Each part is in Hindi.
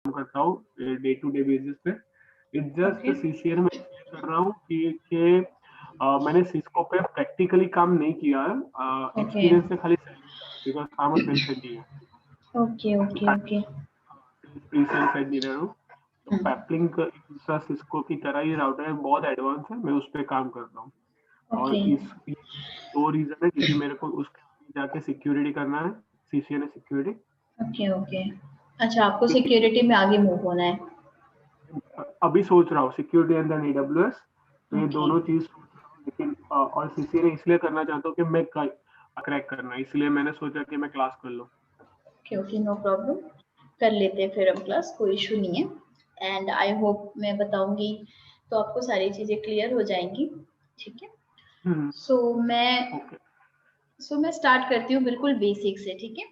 करता हूँ डे टू डे बेसिस पे। इट्स जस्ट सीसीएन में कर रहा हूँ कि मैंने सिस्को पे प्रैक्टिकली काम नहीं किया है, एक्सपीरियंस से खाली because I am a sales engineer. Okay sales engineer हूँ, तो पैपलिंग दूसरा सिस्को की तरह ही राउटर है, बहुत एडवांस है, मैं उस पर काम करता हूँ। और इस दो रीजन है, क्योंकि मेरे को उसके आगे जाके सिक्योरिटी करना है, सीसीएन सिक्योरिटी। ओके। अच्छा, आपको सिक्योरिटी में आगे मूव होना है। अभी सोच रहा हूँ सिक्योरिटी एंड देन एडब्ल्यूएस, तो ये दोनों चीज सोच रहा हूँ, लेकिन और सीसीएन इसलिए करना चाहता हूँ कि मैं क्रैक करना, इसलिए मैंने सोचा कि मैं क्लास कर लूँ। ओके, नो प्रॉब्लम, कर लेते हैं फिर हम क्लास, कोई इशू नहीं है। एंड आई होप मैं बताऊंगी तो आपको सारी चीजें क्लियर हो जाएंगी। ठीक है, सो मैं स्टार्ट करती हूँ बिल्कुल बेसिक से। ठीक है,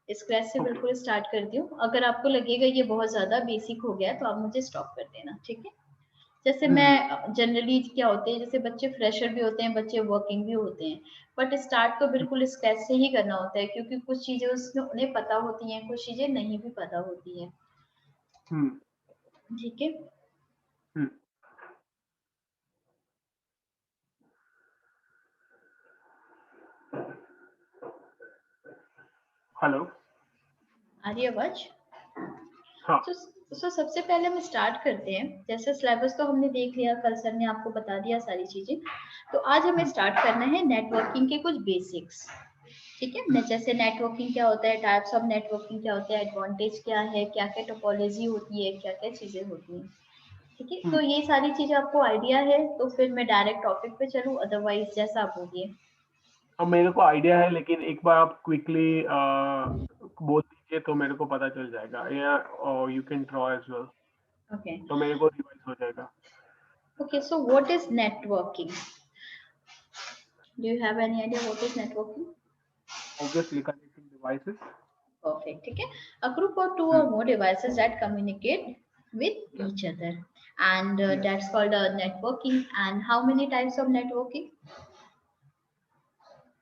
स्क्रैच से बिल्कुल स्टार्ट करती हूँ। अगर आपको लगेगा ये बहुत ज्यादा बेसिक हो गया तो आप मुझे स्टॉप कर देना। ठीक है, जैसे मैं जनरली क्या होते हैं, जैसे बच्चे फ्रेशर भी होते हैं, बच्चे वर्किंग भी होते हैं, बट स्टार्ट तो बिल्कुल स्क्रैच से ही करना होता है, क्योंकि कुछ चीजें उसमें उन्हें पता होती हैं, कुछ चीजें नहीं भी पता होती हैं। ठीक है, हेलो, आ रही आवाज? हाँ। तो सबसे पहले हम स्टार्ट करते हैं। जैसे सिलेबस तो हमने देख लिया, कल सर ने आपको बता दिया सारी चीजें। तो आज हमें स्टार्ट करना है नेटवर्किंग के कुछ बेसिक्स। ठीक है, जैसे नेटवर्किंग क्या होता है, टाइप्स ऑफ नेटवर्किंग क्या होता है, एडवांटेज क्या है, क्या क्या टोपोलॉजी होती है, क्या क्या चीजें होती हैं। ठीक है, तो ये सारी चीजें आपको आइडिया है तो फिर मैं डायरेक्ट टॉपिक पे चलूँ, अदरवाइज जैसा आप बोलिए। अब मेरे को आइडिया है, लेकिन एक बार आप क्विकली बोल दीजिए तो मेरे को पता चल जाएगा, या you can draw as well, okay तो मेरे को रिवाइज हो जाएगा। Okay, so what is networking? Do you have any idea what is networking? Obviously connecting devices. Perfect. ठीक है, a group or two or more devices that communicate with each other, and that's called networking. And how many types of networking?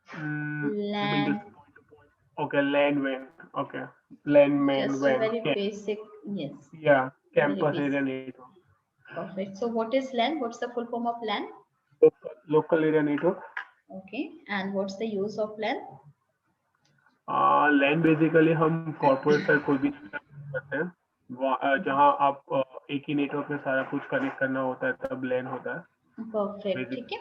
You mean LAN. this point to point? Okay, LAN WAN. Okay, LAN MAN Just a WAN. very basic. Yes, Yeah, very campus area basic. network. Perfect. So what is LAN? What's the full form of LAN? Local area network. Okay, and what's the use of LAN? LAN basically हम कॉर्पोरेट साइड कोई भी करते हैं, जहाँ आप एक ही नेटवर्क में सारा कुछ कनेक्ट करना होता है, तब LAN होता है। परफेक्ट, ठीक है।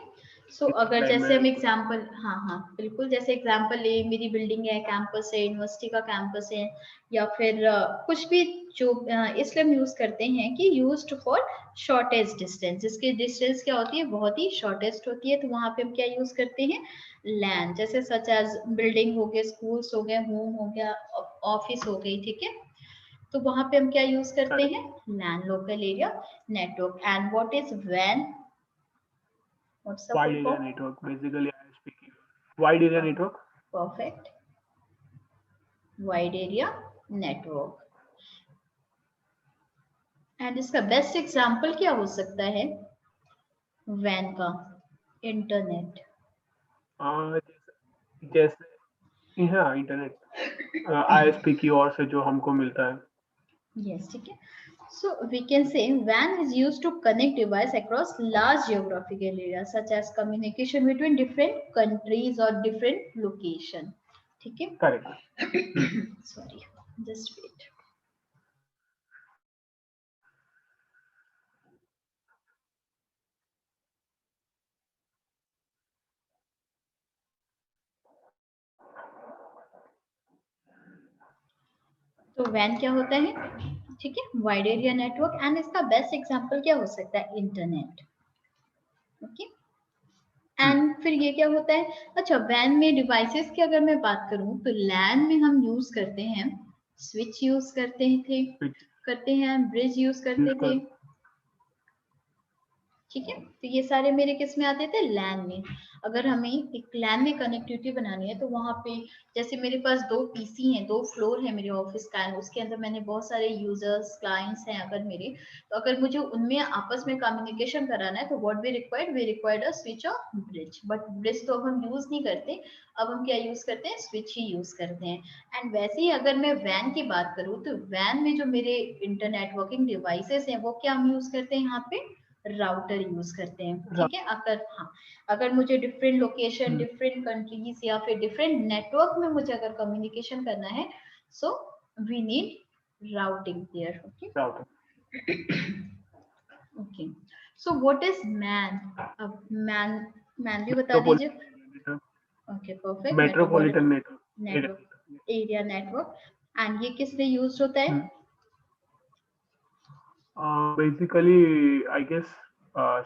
सो Basic अगर LAN जैसे में हम एग्जांपल, हाँ बिल्कुल, जैसे एग्जांपल ले, मेरी बिल्डिंग है, कैंपस है, यूनिवर्सिटी का कैंपस है, या फिर कुछ भी, जो इसलिए हम यूज करते हैं कि यूज्ड फॉर शॉर्टेज डिस्टेंस, जिसकी डिस्टेंस क्या होती है, बहुत ही शॉर्टेस्ट होती है, तो वहां पे हम क्या यूज करते हैं, लैन। जैसे सच एज बिल्डिंग हो गए, स्कूल्स हो गए, होम हो गया, ऑफिस हो गई। ठीक है, तो वहां पे हम क्या यूज करते हैं, LAN, local area network. And what is वैन? What's the wide full area form? network. Basically, I am speaking wide area network. Perfect. Wide area network. And इसका बेस्ट एग्जांपल क्या हो सकता है वैन का? इंटरनेट। जैसे हाँ, इंटरनेट आईएसपी की ओर से जो हमको मिलता है। यस, ठीक है। So we can say WAN is used to connect device across large geographical areas such as communication between different countries or different location. ठीक है, करेक्ट। Sorry, just wait. तो वैन क्या होता है? ठीक है, वाइड एरिया नेटवर्क। एंड इसका बेस्ट एग्जांपल क्या हो सकता है? इंटरनेट। ओके, एंड फिर ये क्या होता है? अच्छा, वैन में डिवाइसेस की अगर मैं बात करूं तो लैन में हम यूज करते हैं स्विच, यूज करते हैं, ब्रिज यूज करते थे। ठीक है। तो ये सारे मेरे किस में आते थे, लैन में। अगर हमें एक लैन में कनेक्टिविटी बनानी है तो वहां पे जैसे मेरे पास 2 पीसी हैं, 2 फ्लोर है मेरे ऑफिस का, उसके अंदर मैंने बहुत सारे यूजर्स क्लाइंट्स हैं अगर मेरे, तो अगर मुझे उनमें आपस में कम्युनिकेशन कराना है तो what we required a switch of bridge. But bridge तो अब हम यूज नहीं करते, अब हम क्या यूज करते हैं, स्विच ही यूज करते हैं। एंड वैसे ही अगर मैं वैन की बात करूँ तो वैन में जो मेरे इंटरनेटवर्किंग डिवाइसेस हैं वो क्या हम यूज करते हैं, यहाँ पे राउटर यूज करते हैं। ठीक है। अगर मुझे डिफरेंट लोकेशन, डिफरेंट कंट्रीज या फिर डिफरेंट नेटवर्क में मुझे अगर कम्युनिकेशन करना है, so we need routing there. Okay so what is MAN? अब मैन भी बता दीजिए। Okay perfect, metropolitan network, area network. And ये किस लिए यूज होता है? बेसिकली आई गेस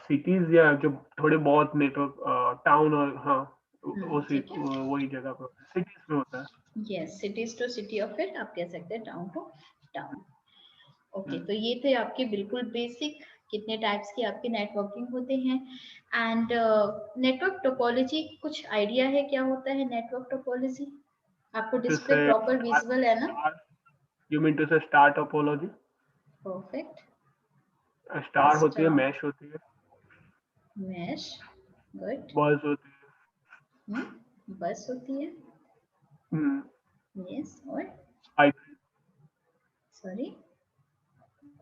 सिटीज या जो थोड़े बहुत नेटवर्क टाउन और हाँ वही जगह पर सिटीज में होता है। यस, सिटीज टू सिटी और फिर आप कह सकते हैं टाउन टू टाउन। ओके तो ये थे आपके बिल्कुल बेसिक कितने टाइप्स की आपकी नेटवर्किंग होते हैं। एंड नेटवर्क टोपोलॉजी, कुछ आइडिया है क्या होता है नेटवर्क टोपोलॉजी? आपको डिस्प्ले प्रॉपर विजुअल है ना? यू मीन टू से स्टार टोपोलॉजी? परफेक्ट। स्टार होती है, मैश होती है, मैश, गुड। बस होती है, बस होती है, यस। और हाइब्रिड सॉरी,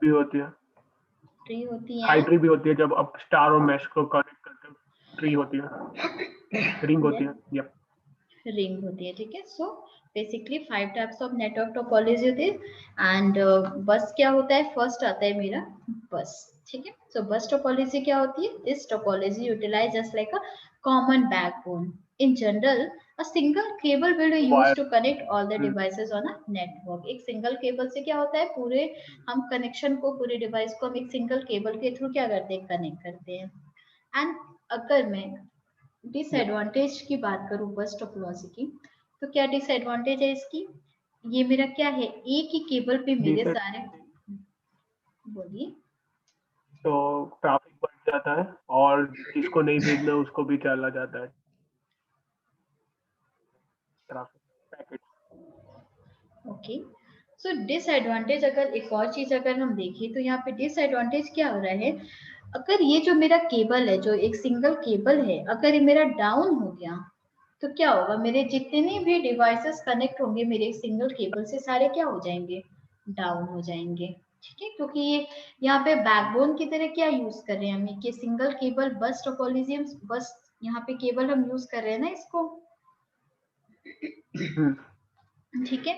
भी होती है, ट्री होती है, हाइब्रिड भी होती है जब आप स्टार और मैश को कनेक्ट करते हो, ट्री होती है, रिंग होती है, यप रिंग होती है। ठीक है। So basically 5 types of network topology होती है। एंड बस क्या होता है, फर्स्ट आता है मेरा बस। ठीक है। सो बस टोपोलॉजी क्या होती है? This topology utilise just like a common backbone. In general a single cable will be used to connect all the devices on a network। एक सिंगल केबल से क्या होता है, पूरे हम कनेक्शन को, पूरे डिवाइस को हम एक सिंगल केबल के थ्रू क्या करते हैं, कनेक्ट करते हैं। एंड अगर मैं डिसएडवांटेज की बात करूं बस टोपोलॉजी की, तो क्या डिसएडवांटेज है इसकी? ये मेरा क्या है, एक ही केबल पे मेरे सारे, बोलिए। तो ट्रैफिक बढ़ जाता है और जिसको नहीं भेजना उसको भी चला जाता है traffic packet. Okay so disadvantage, अगर एक और चीज अगर हम देखें तो यहाँ पे डिसएडवांटेज क्या हो रहा है, अगर ये जो मेरा केबल है, जो एक सिंगल केबल है, अगर ये मेरा डाउन हो गया तो क्या होगा, मेरे जितने भी डिवाइसेस कनेक्ट होंगे मेरे सिंगल केबल से, सारे क्या हो जाएंगे, डाउन हो जाएंगे। ठीक है। क्योंकि ये यहाँ पे बैकबोन की तरह क्या यूज कर रहे हैं हम, ये सिंगल केबल बस टोपोलॉजी, बस यहाँ पे केबल हम यूज कर रहे हैं ना इसको। ठीक है।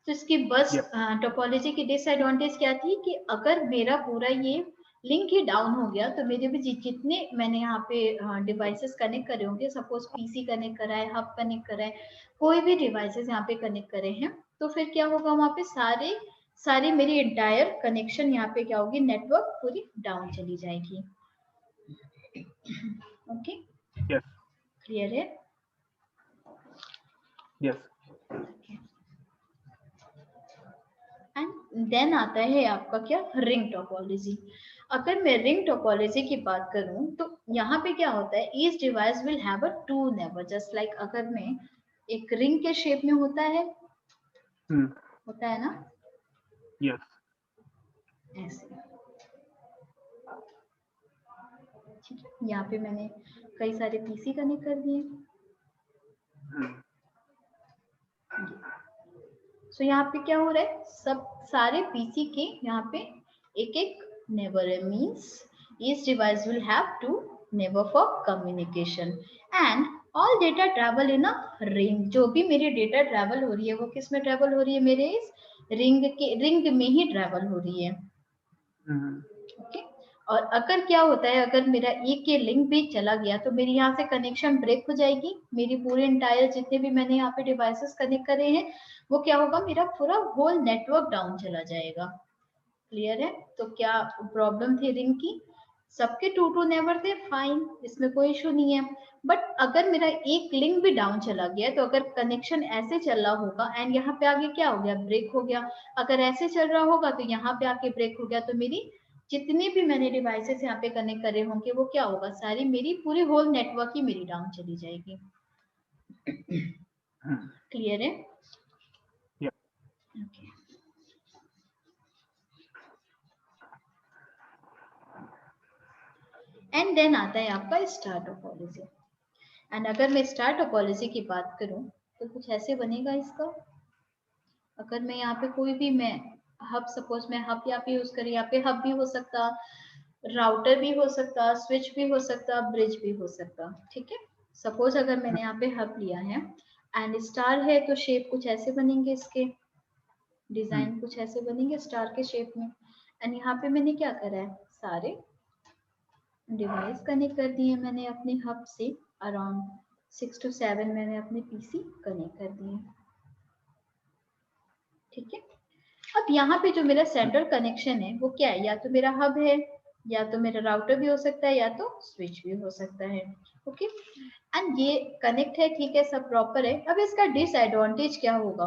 तो इसकी बस टोपोलॉजी की डिसएडवांटेज क्या थी कि अगर मेरा पूरा ये लिंक ही डाउन हो गया तो मेरे भी जितने मैंने यहाँ पे डिवाइसेस कनेक्ट करे होंगे, सपोज पीसी कनेक्ट करा है, हब कनेक्ट करा है, कोई भी डिवाइसेस यहाँ पे कनेक्ट करे हैं, तो फिर क्या होगा, वहां पे सारी मेरी एंटायर कनेक्शन यहाँ पे क्या होगी, नेटवर्क पूरी डाउन चली जाएगी। ओके क्लियर है? यस। एंड देन आता है आपका क्या, रिंग टोपोलॉजी। अगर मैं रिंग टोपोलॉजी की बात करूं तो यहाँ पे क्या होता है, each device will have a two neighbour, just like अगर मैं एक रिंग के शेप में होता है, होता है ना, यस ऐसे। ठीक है। यहाँ पे मैंने कई सारे पीसी कनेक्ट कर दिए। सो यहाँ पे क्या हो रहा है, सब सारे पीसी के यहाँ पे एक एक नेबर है, means each device will have two neighbour for communication and all data travel in a ring. जो भी मेरी डेटा ट्रैवल हो रही है वो किस में ट्रैवल हो रही है, मेरे इस रिंग में ही ट्रैवल हो रही है। ओके। और अगर क्या होता है, अगर मेरा एक के लिंक भी चला गया तो मेरी यहाँ से कनेक्शन ब्रेक हो जाएगी, मेरी पूरे इंटायर जितने भी मैंने यहाँ पे डिवाइसेस कनेक्ट करे हैं वो क्या होगा, मेरा पूरा होल नेटवर्क डाउन चला जाएगा। क्लियर है? तो क्या प्रॉब्लम थी रिंग की, सबके टू नेवर थे, फाइन, इसमें कोई इशू नहीं है। बट अगर मेरा एक लिंक भी डाउन चला गया तो अगर कनेक्शन ऐसे चल रहा होगा एंड यहाँ पे आगे क्या हो गया, ब्रेक हो गया, अगर ऐसे चल रहा होगा तो यहाँ पे आके ब्रेक हो गया, तो मेरी जितने भी मैंने डिवाइसेस यहाँ पे कनेक्ट करे होंगे वो क्या होगा, सारी मेरी पूरी होल नेटवर्क ही मेरी डाउन चली जाएगी। क्लियर है? ओके। एंड देन आता है आपका स्टार टोपोलॉजी। एंड अगर मैं स्टार टोपोलॉजी की बात करूं तो कुछ ऐसे बनेगा इसका। अगर मैं यहाँ पे कोई भी मैं हब, सपोज मैं हब यहाँ पे यूज करी, यहाँ पे हब भी हो सकता, राउटर भी हो सकता, स्विच भी हो सकता, ब्रिज भी हो सकता। ठीक है, सपोज अगर मैंने यहाँ पे हब लिया है एंड स्टार है तो शेप कुछ ऐसे बनेंगे, इसके डिजाइन कुछ ऐसे बनेंगे स्टार के शेप में। एंड यहाँ पे मैंने क्या करा है, सारे डिवाइस कनेक्ट कर दिए मैंने अपने हब से, अराउंड 6 to 7 मैंने अपने पीसी कनेक्ट कर दिए। ठीक है, अब यहाँ पे जो मेरा सेंट्रल कनेक्शन है वो क्या है, या तो मेरा हब है, या तो मेरा राउटर भी हो सकता है, या तो स्विच भी हो सकता है। ओके, एंड ये कनेक्ट है, ठीक है, सब प्रॉपर है। अब इसका डिसएडवांटेज क्या होगा,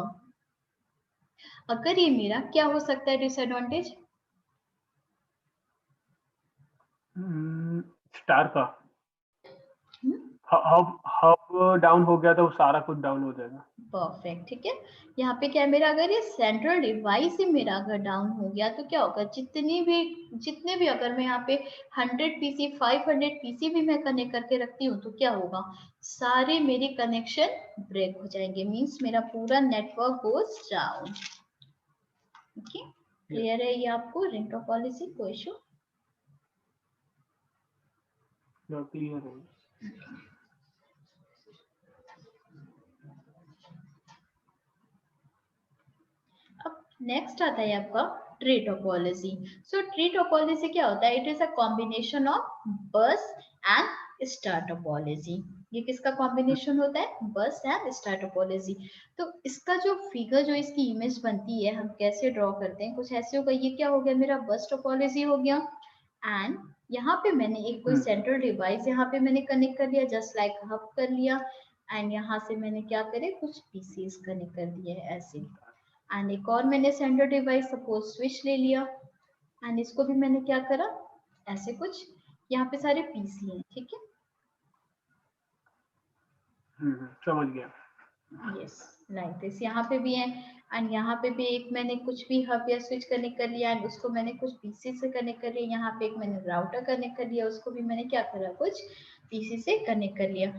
अगर ये मेरा क्या हो सकता है डिसएडवांटेज, स्टार का हब डाउन हो गया तो सारा कुछ डाउन हो जाएगा। परफेक्ट, ठीक है। यहाँ पे क्या है मेरा, अगर ये सेंट्रल डिवाइस ही मेरा अगर डाउन हो गया तो क्या होगा, जितने भी अगर मैं यहाँ पे 100 पीसी 500 पीसी भी मैं कनेक्ट करके रखती हूँ तो क्या होगा, सारे मेरे कनेक्शन ब्रेक हो जाएंगे, मींस मेरा पूरा network goes down. Okay, clear है ये आपको रिंग टोपोलॉजी, कोई इशू? क्लियर है। अब नेक्स्ट आता है आपका ट्री टोपोलॉजी। सो ट्री टोपोलॉजी क्या होता है, it is a combination of बस एंड स्टार टोपोलॉजी। ये किसका कॉम्बिनेशन होता है, बस एंड स्टार टोपोलॉजी। तो इसका जो फिगर, जो इसकी इमेज बनती है, हम कैसे ड्रॉ करते हैं, कुछ ऐसे होगा। ये क्या हो गया मेरा, बस टोपोलॉजी हो गया। एंड यहाँ पे मैंने एक कोई सेंट्रल डिवाइस यहाँ पे मैंने कनेक्ट कर लिया, जस्ट लाइक हब कर लिया। एंड यहाँ से मैंने क्या करे, कुछ पीसीस कनेक्ट कर दिए है ऐसे। एंड एक और मैंने सेंट्रल डिवाइस सपोज स्विच ले लिया, एंड इसको भी मैंने क्या करा, ऐसे कुछ, यहाँ पे सारे पीसी हैं। ठीक है, समझ गया। यस, लाइक दिस, यहाँ पे भी है। एंड यहाँ पे भी एक मैंने कुछ भी हब या स्विच कनेक्ट कर लिया, एंड उसको मैंने कुछ पीसी से कनेक्ट कर लिया। यहाँ पे एक मैंने राउटर कनेक्ट कर लिया, उसको भी मैंने क्या करा, कुछ पीसी से कनेक्ट कर लिया।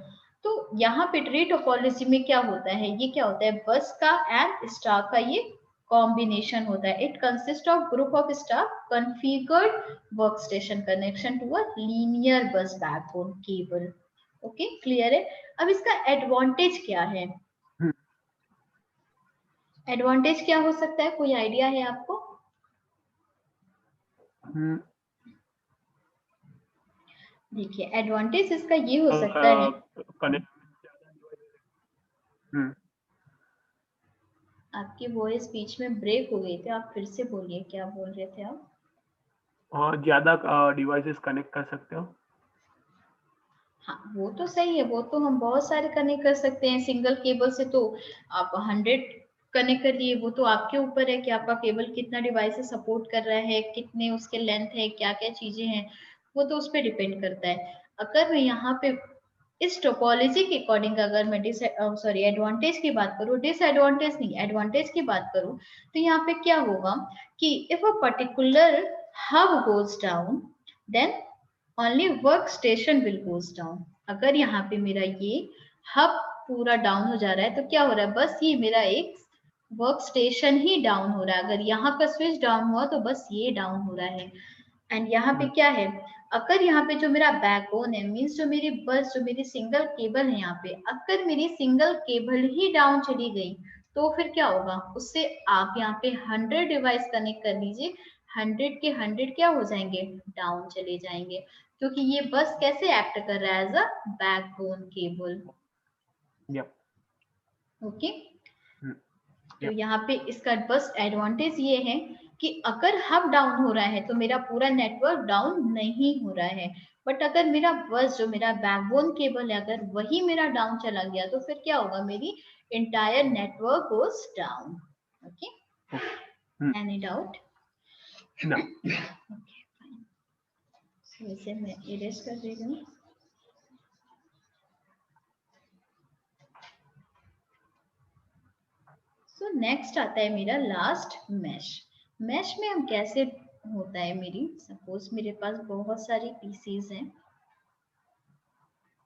तो यहाँ पे ट्री टोपोलॉजी में क्या होता है, ये क्या होता है, बस का एंड स्टार का ये कॉम्बिनेशन होता है। It consist of group of star configured workstation connection to a linear bus backbone cable. Okay, clear है? अब इसका एडवांटेज क्या है, एडवांटेज क्या हो सकता है, कोई आइडिया है आपको? देखिए, एडवांटेज इसका ये हो सकता है, आपकी वॉइस बीच में ब्रेक हो गई थी, आप फिर से बोलिए, क्या बोल रहे थे आप? और ज्यादा डिवाइसेस कनेक्ट कर सकते हो। हाँ, वो तो सही है, वो तो हम बहुत सारे कनेक्ट कर सकते हैं सिंगल केबल से। तो आप 100 कनेक्ट कर लिए, वो तो आपके ऊपर है कि आपका केबल कितना डिवाइस सपोर्ट कर रहा है, कितने उसके लेंथ है, क्या क्या चीजें हैं, वो तो उस पर डिपेंड करता है। अगर मैं यहाँ पे इस टोपोलॉजी के अकॉर्डिंग अगर मैं एडवांटेज की बात करूँ, डिसएडवांटेज नहीं, एडवांटेज की बात करूँ, तो यहाँ पे क्या होगा कि if a particular hub goes down then only work station will goes down. अगर यहाँ पे मेरा ये हब पूरा डाउन हो जा रहा है तो क्या हो रहा है, बस ये मेरा एक वर्क स्टेशन ही डाउन हो रहा है। अगर यहाँ का स्विच डाउन हुआ तो बस ये डाउन हो रहा है। एंड यहाँ पे क्या है, अगर यहाँ पे जो मेरा बैकबोन है, मीन्स जो मेरी बस, जो मेरी सिंगल केबल है, यहाँ पे अगर मेरी सिंगल केबल ही डाउन चली गई तो फिर क्या होगा, उससे आप यहाँ पे 100 डिवाइस कनेक्ट कर लीजिए, 100 के 100 क्या हो जाएंगे, डाउन चले जाएंगे, क्योंकि ये बस कैसे एक्ट कर रहा है, as a backbone cable. Okay, तो यहाँ पे इसका बस एडवांटेज ये है कि अगर हब डाउन हो रहा है तो मेरा पूरा नेटवर्क डाउन नहीं हो रहा है। बट अगर मेरा बस, जो मेरा बैकबोन केबल है, अगर वही मेरा डाउन चला गया तो फिर क्या होगा, मेरी entire network goes down. Okay, any doubt? No. Okay, fine. इसे मैं इरेज कर दे रही हूँ। सो नेक्स्ट आता है मेरा लास्ट मैश। मैश में हम कैसे होता है, मेरी सपोज मेरे पास बहुत सारी पीसीज हैं,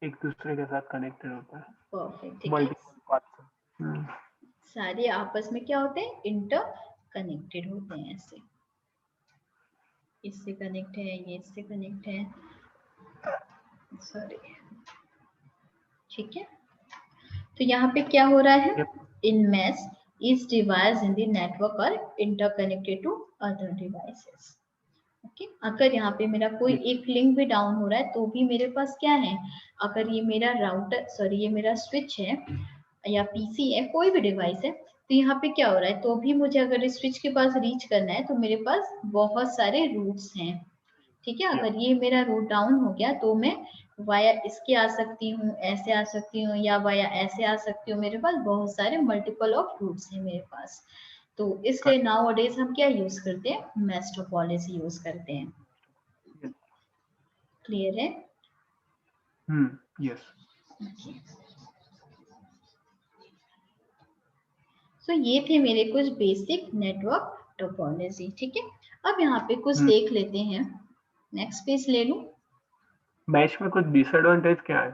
एक दूसरे के साथ कनेक्टेड होता है, परफेक्ट, ठीक है। Multiple parts. सारे आपस में क्या होते हैं, इंटर कनेक्टेड होते हैं ऐसे, इससे कनेक्ट है, ये इससे कनेक्ट है, सॉरी, ठीक है। तो यहाँ पे क्या हो रहा है, इन mash each device in the network are interconnected to other devices. Okay अगर यहाँ पे मेरा कोई एक लिंक भी डाउन हो रहा है तो भी मेरे पास क्या है, अगर ये मेरा राउटर सॉरी ये मेरा स्विच है या पीसी है, कोई भी डिवाइस है, तो यहाँ पे क्या हो रहा है, तो भी मुझे अगर इस स्विच के पास रीच करना है तो मेरे पास बहुत सारे रूट्स हैं, ठीक है। अगर ये मेरा रूट डाउन हो गया तो मैं वाया इसके आ सकती हूँ, ऐसे आ सकती हूँ, या वाया ऐसे आ सकती हूँ, मेरे पास बहुत सारे मल्टीपल ऑफ रूट्स हैं मेरे पास। तो इसलिए नाउअडेज हम क्या यूज करते हैं, मैश टोपोलॉजी यूज करते हैं। क्लियर है? यस। सो ये थे मेरे कुछ बेसिक नेटवर्क टोपोलॉजी, ठीक है। अब यहाँ पे कुछ देख लेते हैं, नेक्स्ट पेज ले लूं। मैश में कुछ डिसएडवांटेज क्या है,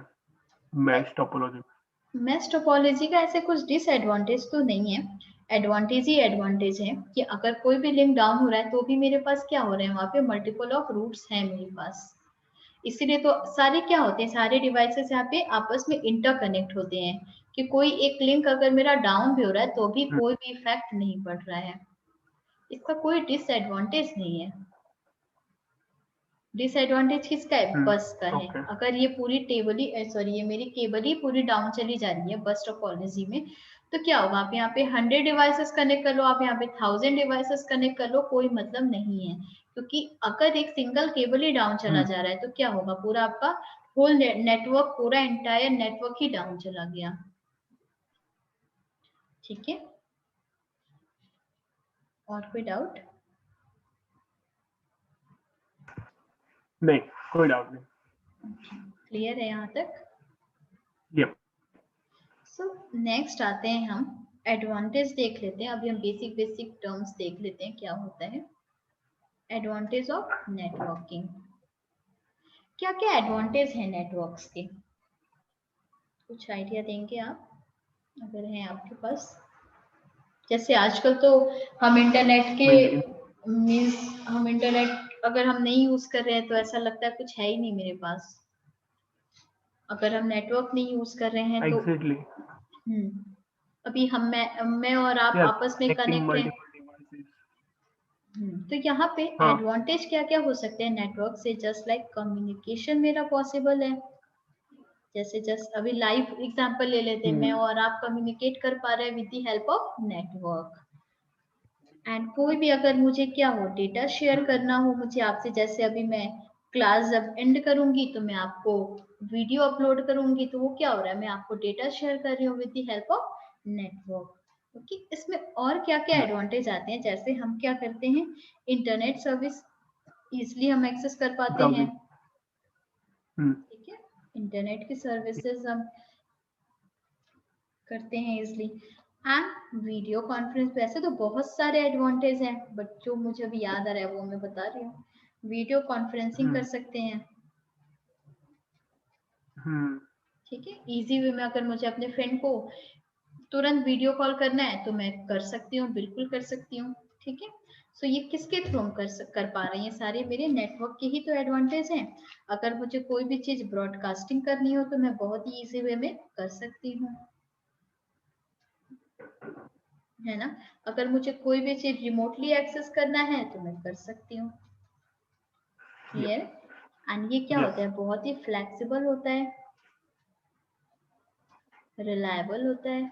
मैश टोपोलॉजी में? मैश टोपोलॉजी का ऐसे कुछ डिसएडवांटेज तो नहीं है, एडवांटेज ही एडवांटेज है कि अगर कोई भी लिंक डाउन हो रहा है तो भी मेरे पास क्या हो रहे हैं, वहां पे मल्टीपल ऑफ रूट्स हैं मेरे पास, इसीलिए तो सारे क्या होते हैं, सारे डिवाइसेस यहाँ पे आपस में इंटरकनेक्ट होते हैं, कि कोई एक लिंक अगर मेरा डाउन भी हो रहा है तो भी कोई भी इफेक्ट नहीं पड़ रहा है, इसका कोई डिसएडवांटेज नहीं है। डिसएडवांटेज किसका है, बस का है। अगर ये पूरी टेबल ही सॉरी ये मेरी केबल ही पूरी डाउन चली जा रही है बस टोपोलॉजी में, तो क्या होगा, आप यहाँ पे 100 डिवाइसेस कनेक्ट कर लो, आप यहाँ पे 1000 डिवाइसेस कनेक्ट कर लो, कोई मतलब नहीं है, क्योंकि अगर एक सिंगल केबल ही डाउन चला जा रहा है तो क्या होगा, पूरा आपका होल नेटवर्क, पूरा एंटायर नेटवर्क ही डाउन चला गया, ठीक है। और कोई डाउट? नहीं, कोई डाउट नहीं। क्लियर है यहाँ तक? यप। सो नेक्स्ट आते हैं हम एडवांटेज देख लेते हैं, अभी हम बेसिक बेसिक टर्म्स देख लेते हैं क्या होता है एडवांटेज ऑफ नेटवर्किंग। क्या क्या एडवांटेज है नेटवर्क्स के, कुछ आइडिया देंगे आप अगर हैं आपके पास? जैसे आजकल तो हम इंटरनेट के मीन्स हम इंटरनेट अगर हम नहीं यूज कर रहे हैं तो ऐसा लगता है कुछ है ही नहीं मेरे पास, अगर हम नेटवर्क नहीं यूज कर रहे हैं तो एग्जैक्टली। अभी मैं और आप आपस में कनेक्ट हैं, तो यहाँ पे एडवांटेज क्या क्या हो सकते हैं नेटवर्क से, जस्ट लाइक कम्युनिकेशन मेरा पॉसिबल है, जैसे जस्ट अभी लाइव एग्जांपल ले लेते हैं, मैं और आप कम्युनिकेट कर पा रहे हैं with the help of network. And कोई भी अगर मुझे क्या हो डेटा शेयर करना हो मुझे आपसे, जैसे अभी मैं क्लास जब एंड करूंगी तो मैं आपको वीडियो अपलोड करूंगी, तो वो क्या हो रहा है, मैं आपको डेटा शेयर कर रही हूँ with the help of network. Okay इसमें और क्या क्या एडवांटेज आते हैं, जैसे हम क्या करते हैं, इंटरनेट सर्विस इजिली हम एक्सेस कर पाते हैं, ठीक है, इंटरनेट की सर्विसेज हम करते हैं इजिली। एंड वीडियो कॉन्फ्रेंस, वैसे तो बहुत सारे एडवांटेज हैं बट जो मुझे अभी याद आ रहा है वो मैं बता रही हूँ, वीडियो कॉन्फ्रेंसिंग कर सकते हैं, ठीक है, इजी वे में अगर मुझे अपने फ्रेंड को तुरंत वीडियो कॉल करना है तो मैं कर सकती हूँ, बिल्कुल कर सकती हूँ, ठीक है। सो ये किसके थ्रू हम कर पा रहे हैं, ये सारे मेरे नेटवर्क के ही तो एडवांटेज हैं। अगर मुझे कोई भी चीज ब्रॉडकास्टिंग करनी हो तो मैं बहुत ही इजी वे में कर सकती हूँ, है ना। अगर मुझे कोई भी चीज रिमोटली एक्सेस करना है तो मैं कर सकती हूँ, क्लियर। एंड ये क्या होता है, बहुत ही फ्लेक्सिबल होता है, रिलायबल होता है।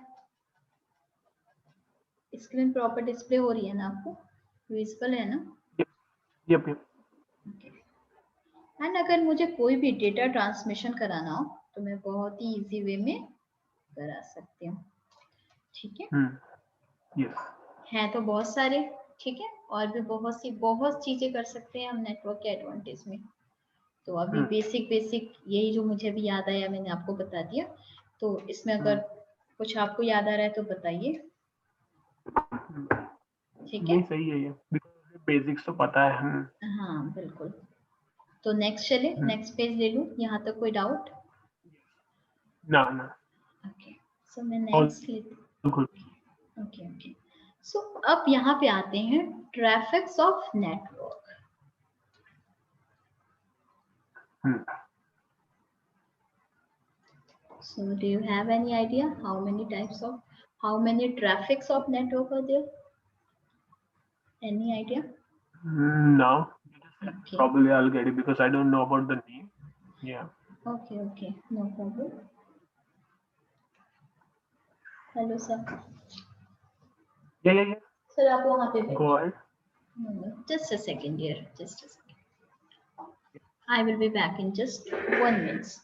स्क्रीन प्रॉपर डिस्प्ले हो रही है ना आपको, विजिबल है ना? यप। एंड अगर मुझे कोई भी डेटा ट्रांसमिशन कराना हो तो मैं बहुत ही इजी वे में करा सकती हूँ, ठीक है। यस है तो बहुत सारे, ठीक है, और भी बहुत चीजें कर सकते हैं हम नेटवर्क के एडवांटेज में, तो अभी बेसिक यही जो मुझे भी याद आया मैंने आपको बता दिया। तो इसमें अगर कुछ आपको याद आ रहा है तो बताइए। ठीक है, सही है, ये बेसिक्स तो पता है। हाँ बिल्कुल। तो नेक्स्ट चले, नेक्स्ट पेज ले लूं, यहाँ तक कोई डाउट? ना ना। ओके, सो मैं नेक्स्ट लेती हूँ। ओके, सो अब यहाँ पे आते हैं traffics of network. So do you have any idea how many traffics of network are there? Any idea? No. Okay. Probably I'll get it because I don't know about the name. Yeah. Okay, no problem. Hello sir. Yeah. Sir आप वहाँ पे Go ahead. No, just a second dear, just a second. I will be back in just 1 minute.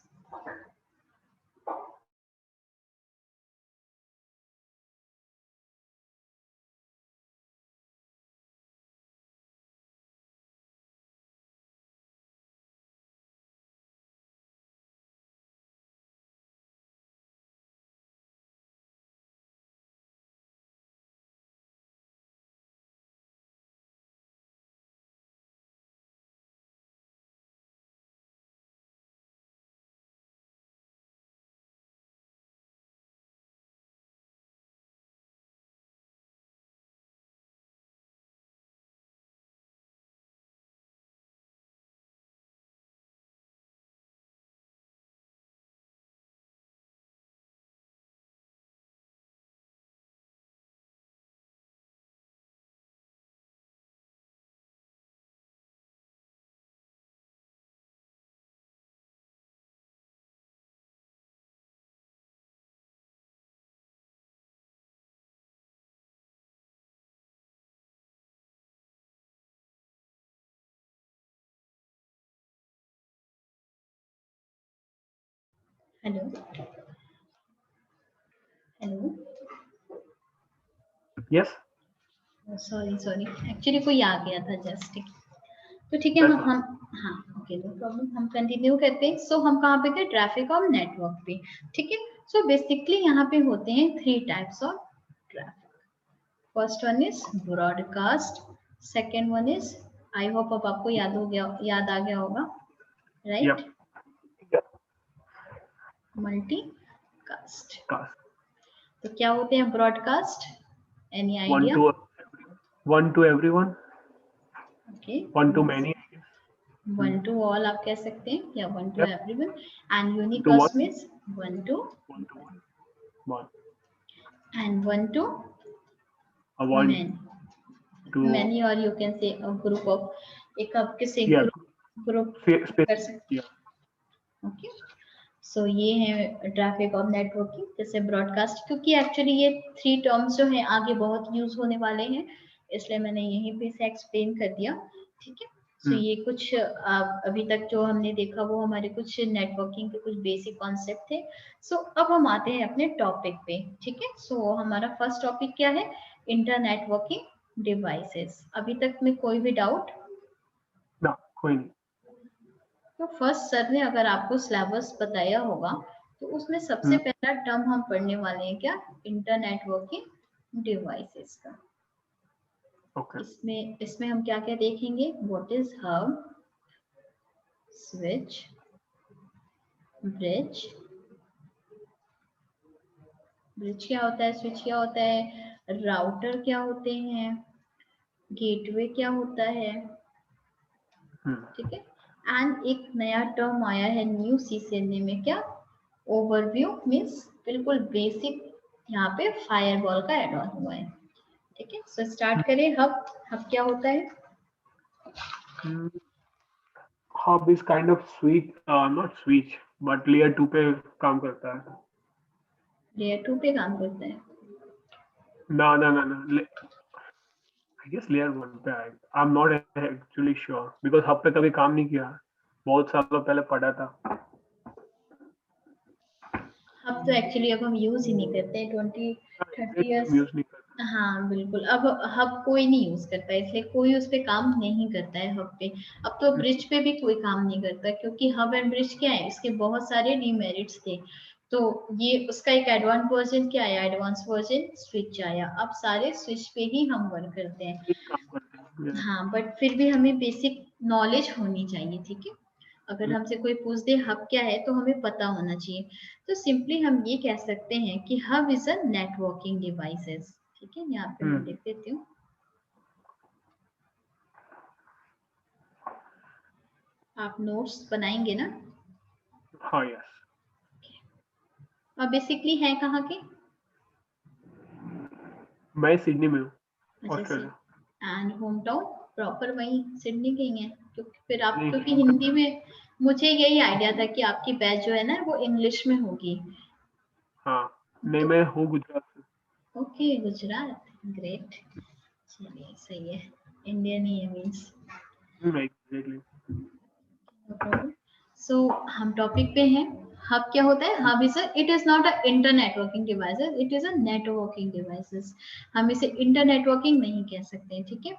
Hello. Yes. Sorry actually कोई आ गया था जस्ट। तो ठीक है, हम हाँ ओके नो प्रॉब्लम, हम कंटिन्यू करते हैं। सो हम कहाँ पे थे? ट्रैफिक ऑफ नेटवर्क पे। ठीक है, सो बेसिकली यहाँ पे होते हैं 3 types of traffic. First one is broadcast, second one is, I hope अब आपको याद आ गया होगा, राइट? मल्टीकास्ट। तो क्या होते हैं broadcast? Any idea? One to everyone. Okay. One to many. One to all आप कह सकते हैं, या one to everyone. And unicast means one to one. And one to many. Many, or you can say a group of, एक आप किसी ग्रुप कर सकते हैं। ओके, सो ये है ट्रैफिक ऑफ नेटवर्किंग। जैसे ब्रॉडकास्ट, क्योंकि एक्चुअली ये 3 टर्म्स जो हैं आगे बहुत यूज होने वाले हैं, इसलिए मैंने यहीं पे से एक्सप्लेन कर दिया। ठीक है, सो ये कुछ अभी तक जो हमने देखा वो हमारे कुछ नेटवर्किंग के कुछ बेसिक कॉन्सेप्ट थे। सो अब हम आते हैं अपने टॉपिक पे। ठीक है, सो हमारा फर्स्ट टॉपिक क्या है? Internetworking devices. अभी तक में कोई भी डाउट? ना, कोई नहीं। तो फर्स्ट सर ने अगर आपको सिलेबस बताया होगा तो उसमें सबसे पहला टर्म हम पढ़ने वाले हैं क्या? इंटरनेटवर्किंग डिवाइसेस का। इसमें हम क्या क्या देखेंगे? What is hub, switch, bridge क्या होता है, स्विच क्या होता है, राउटर क्या होते हैं, गेटवे क्या होता है। ठीक है, एंड एक नया टर्म आया है न्यू सीसीएनए में, क्या? ओवरव्यू मीन्स बिल्कुल बेसिक, यहाँ पे फायरवॉल का ऐड ऑन हुआ है। ठीक है, सो स्टार्ट करें। हब क्या होता है? Hub is kind off switch, not switch but layer 2 पे काम करता है। लेयर 2 पे काम करता है? ना I guess layer 1 पे है। I'm not actually sure because hub पे कभी काम नहीं किया, बहुत सालों पहले पढ़ा था। हब तो एक्चुअली अब हम यूज ही नहीं करते, 20-30 इयर्स यूज नहीं करते। हाँ बिल्कुल, अब हब कोई नहीं यूज करता है, इसलिए कोई उस पे काम नहीं करता है हब पे। अब तो ब्रिज पे भी कोई काम नहीं करता, क्योंकि हब एंड ब्रिज क्या है, इसके बहुत सारे डिमेरिट्स थे। तो ये उसका एक एडवांस वर्जन क्या आया, एडवांस वर्जन स्विच आया। अब सारे स्विच पे ही हम वर्क करते हैं। एक काम करते हैं। हाँ, बट फिर भी हमें बेसिक नॉलेज होनी चाहिए, ठीक है। अगर हमसे कोई पूछ दे हब क्या है, तो हमें पता होना चाहिए। तो सिंपली हम ये कह सकते हैं कि hub is a networking devices, ठीक है। यहाँ पे मैं लिख देती हूँ। आप नोट्स बनाएंगे ना? हाँ यस। और बेसिकली है कहाँ के? मैं सिडनी में हूँ, अच्छा से। Australia. And home town proper वही सिडनी के ही है? क्योंकि फिर आप, नहीं, क्योंकि हिंदी में मुझे यही आइडिया था कि आपकी बैच जो है ना वो इंग्लिश में होगी। हाँ नहीं, तो मैं हूँ गुजरात से। Okay, Gujarat, great. चलिए सही है, इंडियन ही है मीन्स। एग्जैक्टली। सो हम टॉपिक पे हैं। हब क्या होता है? Hub is it is not a inter networking devices, it is a networking devices. हम इसे इंटर नेटवर्किंग नहीं कह सकते, ठीक है।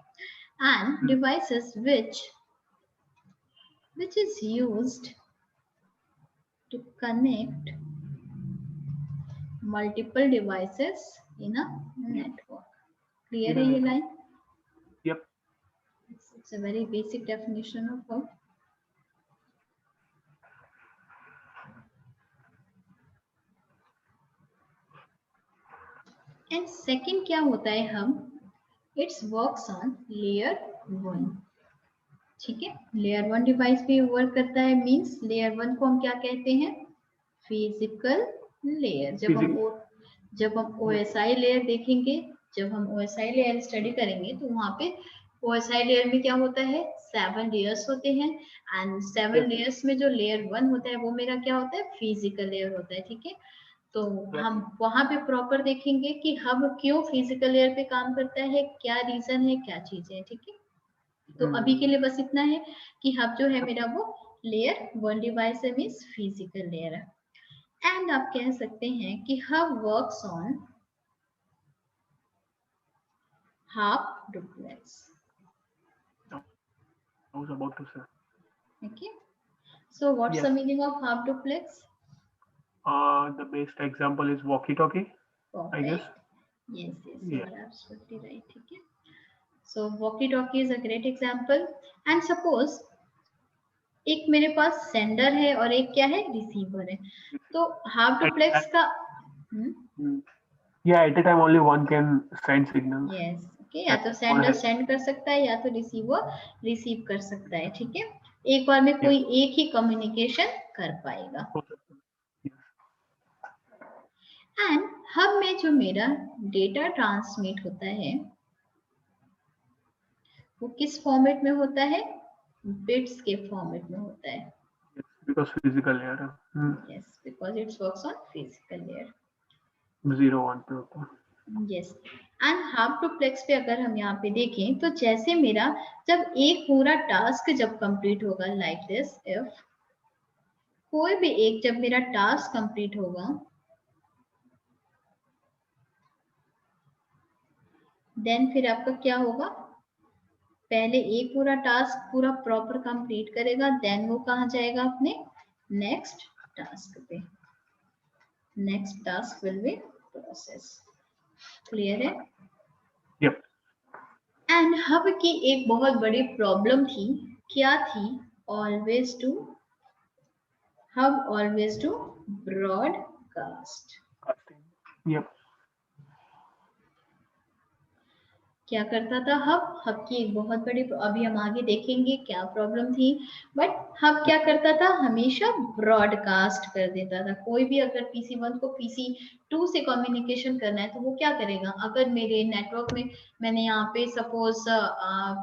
End devices which is used to connect multiple devices in a network. Clear इन है ये network. Line? Yup. It's a very basic definition of hub. And second क्या होता है hub? It's works on layer 1, ठीक है। लेयर 1 डिवाइस पे वर्क करता है, मींस लेयर 1 को हम क्या कहते हैं? Physical layer. जब हम ओएसआई लेयर देखेंगे, जब हम ओएसआई लेयर स्टडी करेंगे, तो वहां पे ओएसआई लेयर में क्या होता है? 7 लेयर्स होते हैं। एंड 7 लेयर्स में जो लेयर 1 होता है वो मेरा क्या होता है? फिजिकल लेयर होता है, ठीक है। तो हम वहां पे प्रॉपर देखेंगे कि हब क्यों फिजिकल लेयर पे काम करता है, क्या रीजन है, क्या चीजें है, ठीक है। तो अभी के लिए बस इतना है कि हब जो है मेरा वो लेयर 1 डिवाइस है, मींस फिजिकल लेयर है। एंड आप कह सकते हैं कि hub works on half duplex. I was about to say. Okay. So what's Yes. the meaning of half duplex? The best example is walkie-talkie, I guess. Perfect. Yes, you Yeah. are absolutely right. Okay. So walkie-talkie is a great example. And suppose एक मेरे पास सेंडर है और एक क्या है? रिसीवर है। तो हाफ डुप्लेक्स का Yeah, at a time only one can send signals. Yes, okay. या तो सेंडर सेंड कर सकता है या तो रिसीवर रिसीव कर सकता है, ठीक है। एक बार में कोई एक ही कम्युनिकेशन कर पाएगा। एंड हब में जो मेरा डेटा ट्रांसमिट होता है वो किस फॉर्मेट में होता है? बिट्स के फॉर्मेट में होता है। Because physical layer. Yes, because it's works on physical layer. 0 1 पे होता है। यस। एंड हाफ डुप्लेक्स पे अगर हम यहाँ पे देखें तो जैसे मेरा जब एक पूरा टास्क जब कंप्लीट होगा, लाइक दिस, इफ कोई भी एक जब मेरा टास्क कंप्लीट होगा, देन फिर आपका क्या होगा? पहले एक पूरा टास्क पूरा प्रॉपर कंप्लीट करेगा, देन वो कहाँ जाएगा? अपने नेक्स्ट टास्क पे। Next task will be process. Clear है? Yep. एंड हब की एक बहुत बड़ी प्रॉब्लम थी, क्या थी? Always to hub always to broadcast. Yep. क्या करता था हब की एक बहुत बड़ी, अभी हम आगे देखेंगे क्या प्रॉब्लम थी, बट हब क्या करता था? हमेशा ब्रॉडकास्ट कर देता था। कोई भी अगर PC1 को PC2 से कम्युनिकेशन करना है तो वो क्या करेगा? अगर मेरे नेटवर्क में मैंने यहाँ पे सपोज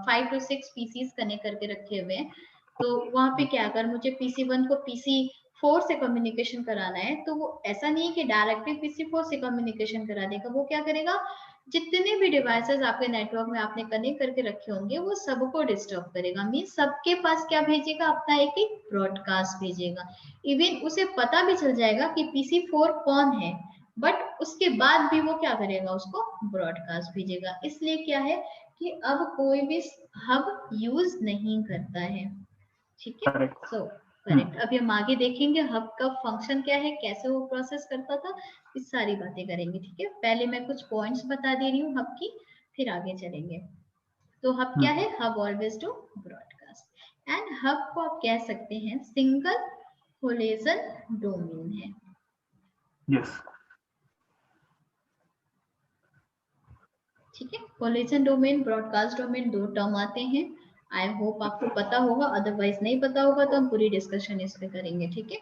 5 to 6 PCs कनेक्ट करके रखे हुए हैं, तो वहां पे क्या, अगर मुझे PC1 को PC4 से कम्युनिकेशन कराना है, तो वो ऐसा नहीं है कि डायरेक्टली PC4 से कम्युनिकेशन करा देगा। वो क्या करेगा? जितने भी डिवाइसेस आपके नेटवर्क में आपने कनेक्ट करके रखे होंगे वो सबको डिस्टर्ब करेगा। मीन सबके पास क्या भेजेगा? अपना एक ब्रॉडकास्ट भेजेगा। इवन उसे पता भी चल जाएगा कि PC4 कौन है, बट उसके बाद भी वो क्या करेगा, उसको ब्रॉडकास्ट भेजेगा। इसलिए क्या है कि अब कोई भी हब यूज नहीं करता है, ठीक है। So correct. अभी हम आगे देखेंगे हब का फंक्शन क्या है, कैसे वो प्रोसेस करता था, इस सारी बातें करेंगे, ठीक है। पहले मैं कुछ पॉइंट्स बता दे रही हूँ हब की, फिर आगे चलेंगे। तो हब क्या है, hub always do broadcast. And hub को आप कह सकते हैं सिंगल कोलिजन डोमेन है। यस, ठीक है। कोलिजन डोमेन, ब्रॉडकास्ट डोमेन, दो टर्म आते हैं। आई होप आपको पता होगा, अदरवाइज नहीं पता होगा तो हम पूरी डिस्कशन इस पे करेंगे, ठीक है।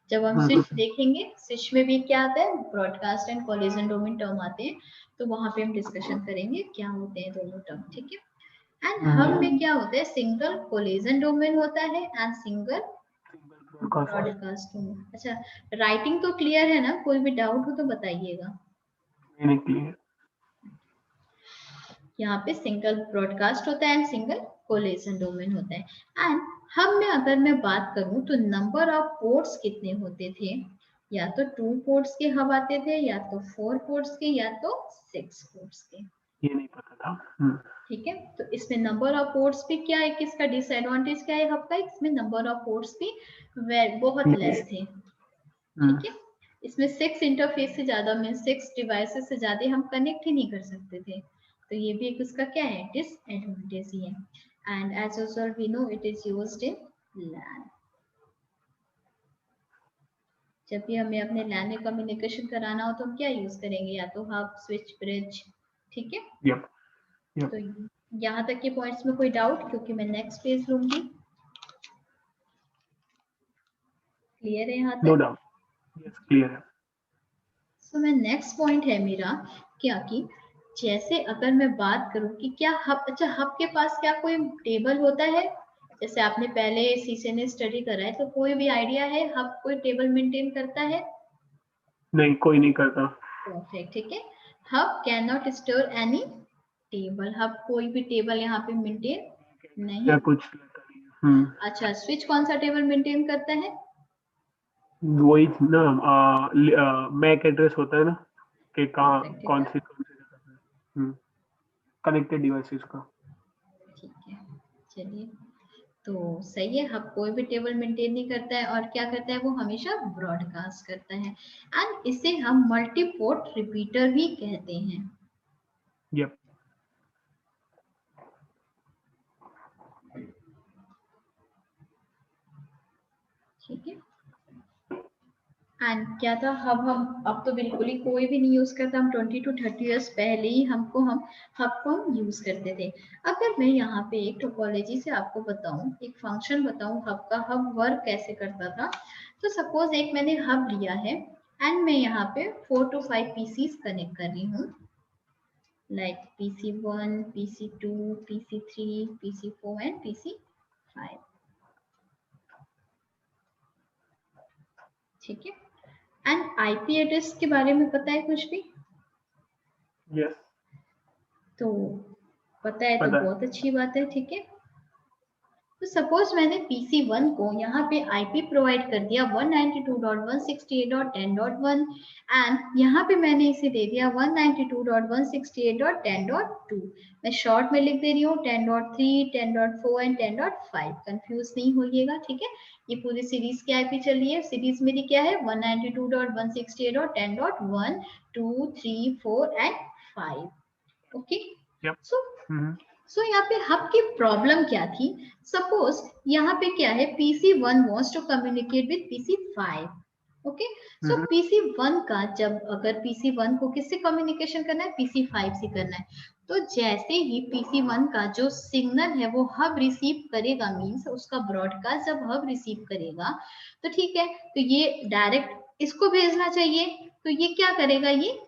जब हम स्विच देखेंगे, स्विच में भी क्या आता है, broadcast and collision domain term आते हैं, तो वहां पे हम डिस्कशन करेंगे क्या होते हैं दोनों टर्म, ठीक है। एंड हब में क्या होता है, सिंगल कोलिजन डोमेन होता है एंड सिंगल ब्रॉडकास्ट डोमेन। अच्छा, राइटिंग तो क्लियर है ना, कोई भी डाउट हो तो बताइएगा। नहीं क्लियर। यहाँ पे सिंगल ब्रॉडकास्ट होता है एंड सिंगल कोलिजन डोमेन होता है। एंड हब में अगर मैं बात करूं तो नंबर ऑफ पोर्ट्स कितने होते थे, या तो 2 पोर्ट्स के हब आते थे, या तो 4 पोर्ट्स के, या तो 6 पोर्ट्स के, ये नहीं पता था। ठीक है। तो इसमें नंबर ऑफ पोर्ट्स भी क्या है, किसका डिसएडवांटेज क्या है हब का, इसमें नंबर ऑफ पोर्ट्स भी बहुत लेस थे, ठीक है। इसमें 6 इंटरफेस से ज्यादा में 6 डिवाइसेस से ज्यादा हम कनेक्ट ही नहीं कर सकते थे, तो ये भी एक उसका क्या है, डिसएडवांटेज ही है। And as usual we know it is used in LAN. जब भी हमें अपने लैन में कम्युनिकेशन कराना हो तो हम क्या यूज करेंगे, या तो हब, स्विच, ब्रिज, ठीक है। Yep, yep. तो यहाँ तक के पॉइंट्स में कोई डाउट, क्योंकि मैं नेक्स्ट पेज लूंगी। क्लियर है यहाँ तक? नो डाउट, यस क्लियर है। सो मैं नेक्स्ट पॉइंट है मेरा क्या कि जैसे अगर मैं बात करूं कि क्या हब, अच्छा हब के पास क्या कोई टेबल होता है, जैसे आपने पहले सीसे ने स्टडी करा है, तो कोई भी आइडिया है हब कोई टेबल मेंटेन करता है? नहीं, कोई नहीं करता। परफेक्ट, ठीक है। Hub can not store any table, hub कोई भी टेबल यहाँ पे मेंटेन नहीं। या कुछ अच्छा, स्विच कौन सा टेबल मेंटेन करता है? वही ना, मैक एड्रेस होता है ना, कि कहाँ Perfect, कौन ठीक सी जगह पे कनेक्टेड डिवाइसेस का। है, चलिए, तो सही है। हब कोई भी टेबल मेंटेन नहीं करता है, और क्या करता है, वो हमेशा ब्रॉडकास्ट करता है। एंड इसे हम मल्टी पोर्ट रिपीटर भी कहते हैं। यप, ठीक है। एंड क्या था, हम अब तो बिल्कुल ही कोई भी नहीं यूज करता, हम 20 to 30 इयर्स पहले ही हब को हम यूज करते थे। अगर मैं यहाँ पे एक टोपोलॉजी से आपको बताऊं, एक फंक्शन बताऊं हब का, हब वर्क कैसे करता था, तो सपोज एक मैंने हब लिया है एंड मैं यहाँ पे 4 to 5 पीसीस कनेक्ट कर रही हूँ, like PC1, PC2, PC3, PC4 and PC5, ठीक है। एंड आईपी एड्रेस के बारे में पता है कुछ भी? यस, तो पता है तो पता है। बहुत अच्छी बात है, ठीक है। तो सपोज मैंने PC1 को यहाँ पे आईपी प्रोवाइड कर दिया 192.168.10.1 एंड यहाँ पे मैंने इसे दे दिया 192.168.10.2। मैं शॉर्ट में लिख दे रही हूँ 10.3, 10.4 एंड 10.5, कंफ्यूज नहीं होइएगा, ठीक है। ये पूरी सीरीज की आईपी चल रही है, सीरीज मेरी क्या है 192.168.10.1, 2, 3, 4 एंड 5, ओके। यप, सो यहाँ पे हब की प्रॉब्लम क्या थी, सपोज यहाँ पे क्या है, PC1 wants to communicate with PC5, okay. So PC1 का जब अगर PC1 को किससे कम्युनिकेशन करना है, PC5 से करना है, तो जैसे ही PC1 का जो सिग्नल है वो हब रिसीव करेगा, मीन्स उसका ब्रॉडकास्ट जब हब रिसीव करेगा, तो ठीक है, तो ये डायरेक्ट इसको भेजना चाहिए, तो ये क्या करेगा, ये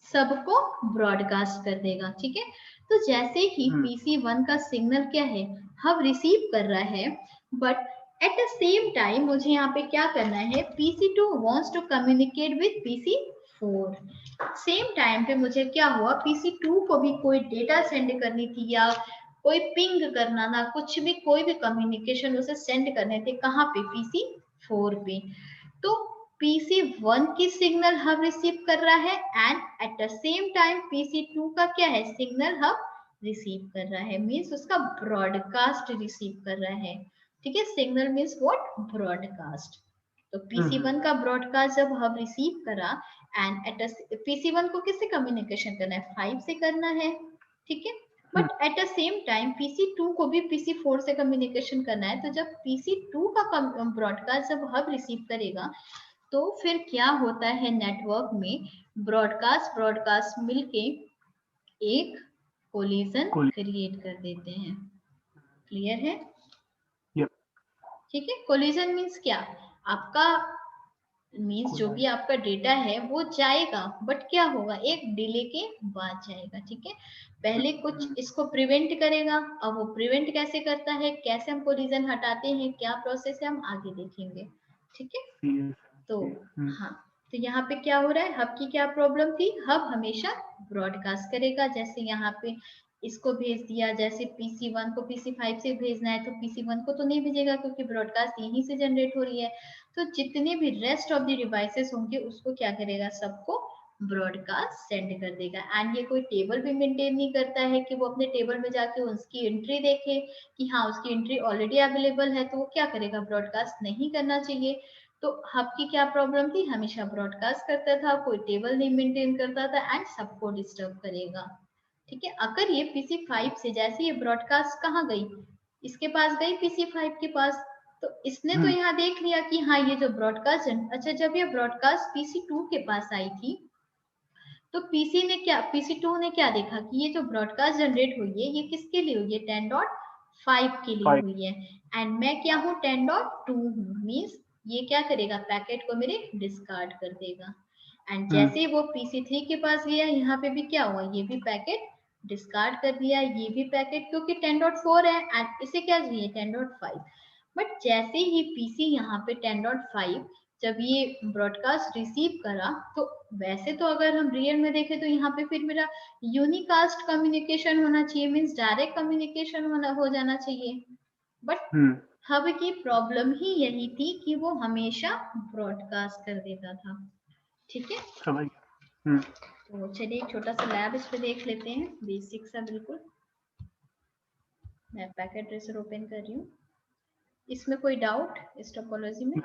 सबको ब्रॉडकास्ट कर देगा, ठीक है। तो जैसे ही PC1 का सिग्नल क्या है, हब रिसीव कर रहा है, but at the same time मुझे यहाँ पे क्या करना है, PC2 wants to communicate with PC4, same time पे मुझे क्या हुआ, PC2 को भी कोई डेटा सेंड करनी थी, या कोई पिंग करना था, कुछ भी कोई भी कम्युनिकेशन उसे सेंड करने थे, कहाँ पे, PC4 पे। तो PC1 की सिग्नल हब रिसीव कर रहा है and at the same time PC2 का क्या है, सिग्नल हब रिसीव कर रहा है, मीन्स उसका ब्रॉडकास्ट रिसीव कर रहा है। ठीक है, सिग्नल मीन्स व्हाट, ब्रॉडकास्ट। तो PC1 का ब्रॉडकास्ट जब हब रिसीव करा एंड एट PC1 को किससे कम्युनिकेशन करना है, 5 से करना है। ठीक है, but at the same time PC2 को भी PC4 से कम्युनिकेशन करना है। तो जब PC2 का ब्रॉडकास्ट जब हब रिसीव करेगा तो फिर क्या होता है, नेटवर्क में ब्रॉडकास्ट ब्रॉडकास्ट मिलके एक कोलिजन क्रिएट कर देते हैं। क्लियर है? ठीक है, कोलिजन मीन्स क्या, आपका मीन्स जो भी आपका डेटा है वो जाएगा, बट क्या होगा, एक डिले के बाद जाएगा। ठीक है, पहले कुछ इसको प्रिवेंट करेगा। अब वो प्रिवेंट कैसे करता है, कैसे हम कोलिजन हटाते हैं, क्या प्रोसेस है, हम आगे देखेंगे। ठीक है, तो हाँ, तो यहाँ पे क्या हो रहा है, हब की क्या प्रॉब्लम थी, हब हमेशा ब्रॉडकास्ट करेगा। जैसे यहाँ पे इसको भेज दिया, जैसे PC1 को PC5 से भेजना है तो PC1 को तो नहीं भेजेगा क्योंकि ब्रॉडकास्ट यहीं से जनरेट हो रही है। तो जितने भी रेस्ट ऑफ द डिवाइसेस होंगे उसको क्या करेगा, सबको ब्रॉडकास्ट सेंड कर देगा। एंड ये कोई टेबल भी मेंटेन नहीं करता है कि वो अपने टेबल में जाके उसकी एंट्री देखे कि हाँ उसकी एंट्री ऑलरेडी अवेलेबल है, तो वो क्या करेगा, ब्रॉडकास्ट नहीं करना चाहिए। तो हब की क्या प्रॉब्लम थी, हमेशा ब्रॉडकास्ट करता था, कोई टेबल नहीं मेंटेन करता था एंड सबको डिस्टर्ब करेगा। ठीक है, अगर ये PC5 से जैसे ये ब्रॉडकास्ट कहाँ गई, इसके पास गई PC5 के पास, तो इसने तो यहाँ देख लिया कि हाँ ये जो ब्रॉडकास्ट, अच्छा जब ये ब्रॉडकास्ट PC2 के पास आई थी तो PC2 ने क्या देखा कि ये जो ब्रॉडकास्ट जनरेट हुई है ये किसके लिए हुई है, 10.5 के लिए हुई है एंड मैं क्या हूँ, 10.2 हूँ। मीन्स ये क्या करेगा, पैकेट को मेरे डिस्कार्ड कर देगा। एंड जैसे वो PC3 के पास गया, यहाँ पे भी क्या हुआ, ये भी पैकेट डिस्कार्ड कर दिया, ये भी पैकेट, क्योंकि 10.4 है एंड इसे क्या चाहिए, 10.5। बट जैसे ही PC यहाँ पे 10.5 जब ये ब्रॉडकास्ट रिसीव करा, तो वैसे तो अगर हम रियल में देखें तो यहाँ पे फिर मेरा यूनिकास्ट कम्युनिकेशन होना चाहिए, मीन्स डायरेक्ट कम्युनिकेशन हो जाना चाहिए। बट हब की प्रॉब्लम ही यही थी कि वो हमेशा ब्रॉडकास्ट कर देता था। ठीक है, तो चलिए एक छोटा सा लैब इस पे देख लेते हैं, बेसिक सा बिल्कुल। मैं पैकेट ट्रेसर ओपन कर रही हूँ। इसमें कोई डाउट इस टोपोलॉजी में?